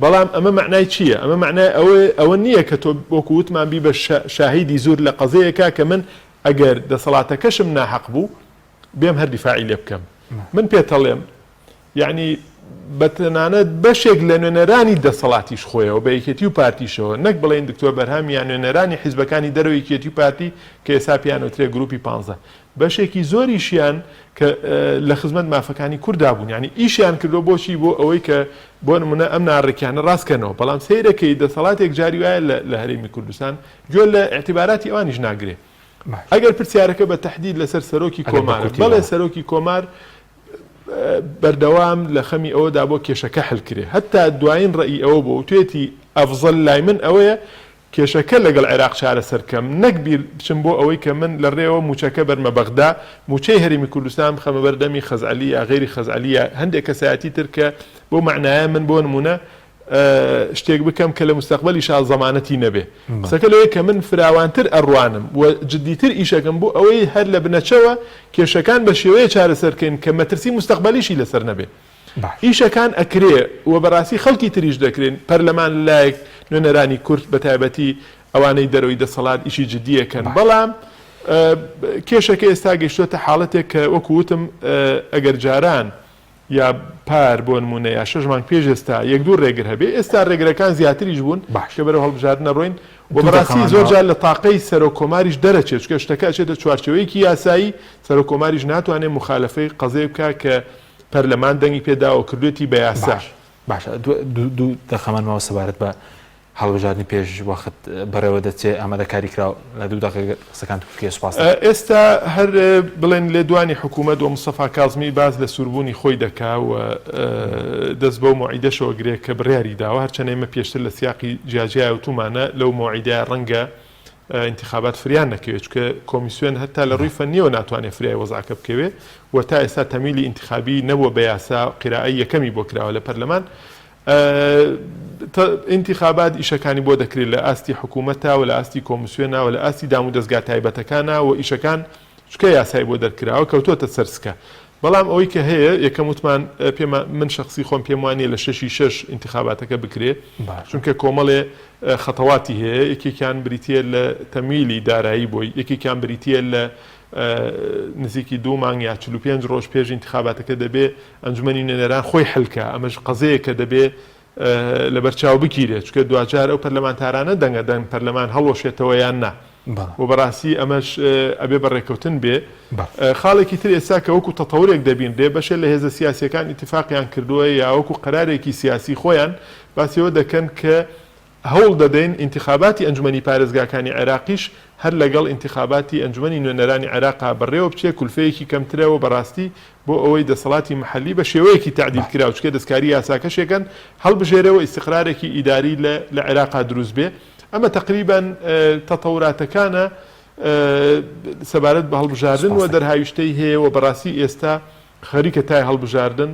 بەڵام ئەمە معنای چییە؟ ئەمە معنای ئەوە نییە کە تۆ وەکو وتمان بی بە شاهیدی زۆر لە قەزەیەکە کە من ئەگەر دەسەڵاتەکەشم ناحەق بوو بێم هەر دیفاعی لێ بکەم من پێتەڵێم یعنی بەتەنانەت بەشێک لە نوێنەرانی دەسەڵاتیش خۆیەوە بە یەکێتی و پارتیشەوە نەک بڵێن دکتۆر بەرهام یان نوێنەرانی حیزبەکانی دەرەوەی یەکێتی و پارتی کە ئێستا پیانەوترێ گروپی 15 بەشێکی زۆریشیان کە لە خزمەت مافەکانی کووردا بوون یعنی ئیشیان کردو بۆچی بۆ ئەوەی کە بۆ نمونە ئەم ناڕێکیانە ڕاستکەنەوە بەڵام سەیرەکەی دەسەڵاتێک جاری وایە لە هەرێمی کوردستان گوێ لە اعتیباراتی ئەوانیش ناگرێ ئەگەر پرسیارەکە بە تەحدید لەسەر سەرۆکی کۆمارە بەڵێ سەرۆکی کۆمار بەردەوام لە خەمی ئەوەدا بۆ کێشەکە حلکرێ هەتا دوایین ڕێی ئەوە بۆ توێتی ئەفزەل لای من ئەوەیە کێشەکە لەگەڵ عێراق چارە سەرکەم نەک بیر بچم بۆ ئەوەی کە من لە ڕێەوە موچەکە بەرمە بەغدا موچەی هەرێمی کوردستان خەمە بەردەمی خەزعەلی یا غێری خەزعەلیە هەندێک کەسایەتی تر کە بۆ معنایە من بۆ نمونە شتێک بکەم کە لە مستەقبەلی شال زەمانەتی نەبێ قسەکە لەوەیە کە من فراوانتر ئەڕوانم و جددیتر ئیشەکەم بۆ ئەوەی هەر لە بنەچەوە کێشەکان بە شێوەیە چارەسەرکەین کە مەترسی مستەقبەلیشی لەسەر نەبێ ئیشەکان ئەکرێ و بەڕاستی خەڵکی تریش دەکرێن پەرلەمان لایەک نوێنەرانی کورد بە تایبەتی ئەوانەی دەرەوەی دەسەڵات ئیشی جددیەکەن بەڵام کێشەکە ئێستا گەیشتوتە حاڵەتێک کە وەکو وتم ئەگەر جاران یا پار بۆ نمونە یا 6 مانگ پێش ئێستا یەک دوو ڕێگر هەبێ ئێستا ڕێگرەکان زیاتریش بوون کە بەرەو هەڵبژاردنە ڕۆین و بەڕاستی زۆر جار لە تاقەی سەرۆک کۆماریش دەرەچێت چکە شتەکە ئەچێتە چوارچێوەیەکی یاسایی سەرۆک کۆماریش ناتوانێت مخالفەی قەزەی بکە کە پەرلەمان دەنگی پێداوە کردوێتی بە یاسا باشە دوو دەخەمانەوە سەبارەت بە هەڵبژاردننی پێش وەخت بەڕێوە دەچێت ئامادەکاری کراوە لە دوو دقیقە قسەکان توکێ سوپاس ئێستا هەر بڵێن لێ دوانی حکوومەت و مستەفا کاظمی باز لە سوربوونی خۆی دەکا و دەست بەو موعیدەشەوە گرێ کە بڕیاری داوە هەرچەنە ئێمە پێشتر لە سیاقی جیاجیای وتومانە لەو موعیدە ڕەنگە انتخابات فریان نەکەوێت چکە کۆمیسیۆن هەتا لە ڕووی فەنیەوە ناتوانێت فریای وەزعکە بکەوێت و تا ئێستا تەمیلی انتخابی نەبووە بە یاسا قیرائی یەکەمی بۆ کراوە لە پەرلەمان انتخابات ئیشەکانی بۆ دەکرێت لە ئاستی حکوومەتەوە لە ئاستی کۆمیسیۆنەوە لە ئاستی دام و دەستگا تایبەتەکانە و ئیشەکان چکە یاسای بۆ دەرکراوە کەوتۆتە سەرسکە بەڵام ئەوەی کە هەیە یەکەم وتمان من شخصی خۆم پێم وانێ لە 6 انتخاباتەکە بکرێت چونکە کۆمەڵێ خەتەواتی هەیە یەکێکیان بریتە لە تەمیلی دارایی بۆی یەکێکیان بریتە لە نزیکی 2 مانگ یا 45 ڕۆژ پێش انتخاباتەکە دەبێ ئەنجومەنی نوێنەران خۆی حلکە ئەمەش قەزەیەکە دەبێ لە بەرچاو بگیرێت چکە دوجار ئەو پەرلەمانتارانە دەنگەدەن پەرلەمان هەڵۆشێتەوە یان نا و بەڕاستی ئەمەش ئەبێ بەڕێکەوتن بێ خاڵێکی تر ئێستا کە وەکو تەتەورێک دەبین دێ بەشێ لە هێزە سیاسیەکان ئیتیفاقیان کردووە یا وەکو قەرارێکی سیاسی خۆیان باسیەوە دەکەن کە هەوڵ دەدەین انتخاباتی ئەنجومەنی پارێزگاکانی عێراقیش هەر لەگەڵ انتخاباتی ئەنجومەنی نوێنەرانی عێراقا بەڕێوە بچێ کولفەیەکی کەمترەوە بەڕاستی بۆ ئەوەی دەسەڵاتی محلی بە شێوەیەکی تعدیل کرا و چکە دەستکاری یاساکەشێکن هەڵبژێرەوە ئیستقرارێکی ئیداری لە عێراقا دروست بێ ئەمە تقریبان تەتەوراتەکانە سەبارەت بە هەڵبژاردن و دەرهاویشتەی هەیە و بەڕاستی ئێستا خەریکە تای هەڵبژاردن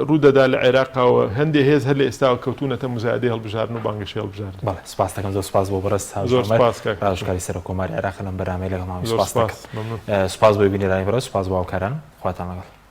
ڕوودەدا لە عێراقاوە هەندێک هێز هەر لە ئێستاوە کەوتونەتە مزایدەی هەڵبژاردن و بانگەشی هەڵبژاردن. بەڵێ سپاس دەکەم زۆر سپاس بۆ بەڕست ڕاشکاری سەرۆکۆماری عێراق لەم بەرنامەی لەگەڵ ماوەی سپاس دەکەم. سپاس بۆ بینێرانی بەڕست، سپاس بۆ هاوکاران، خواتان لەگەڵ.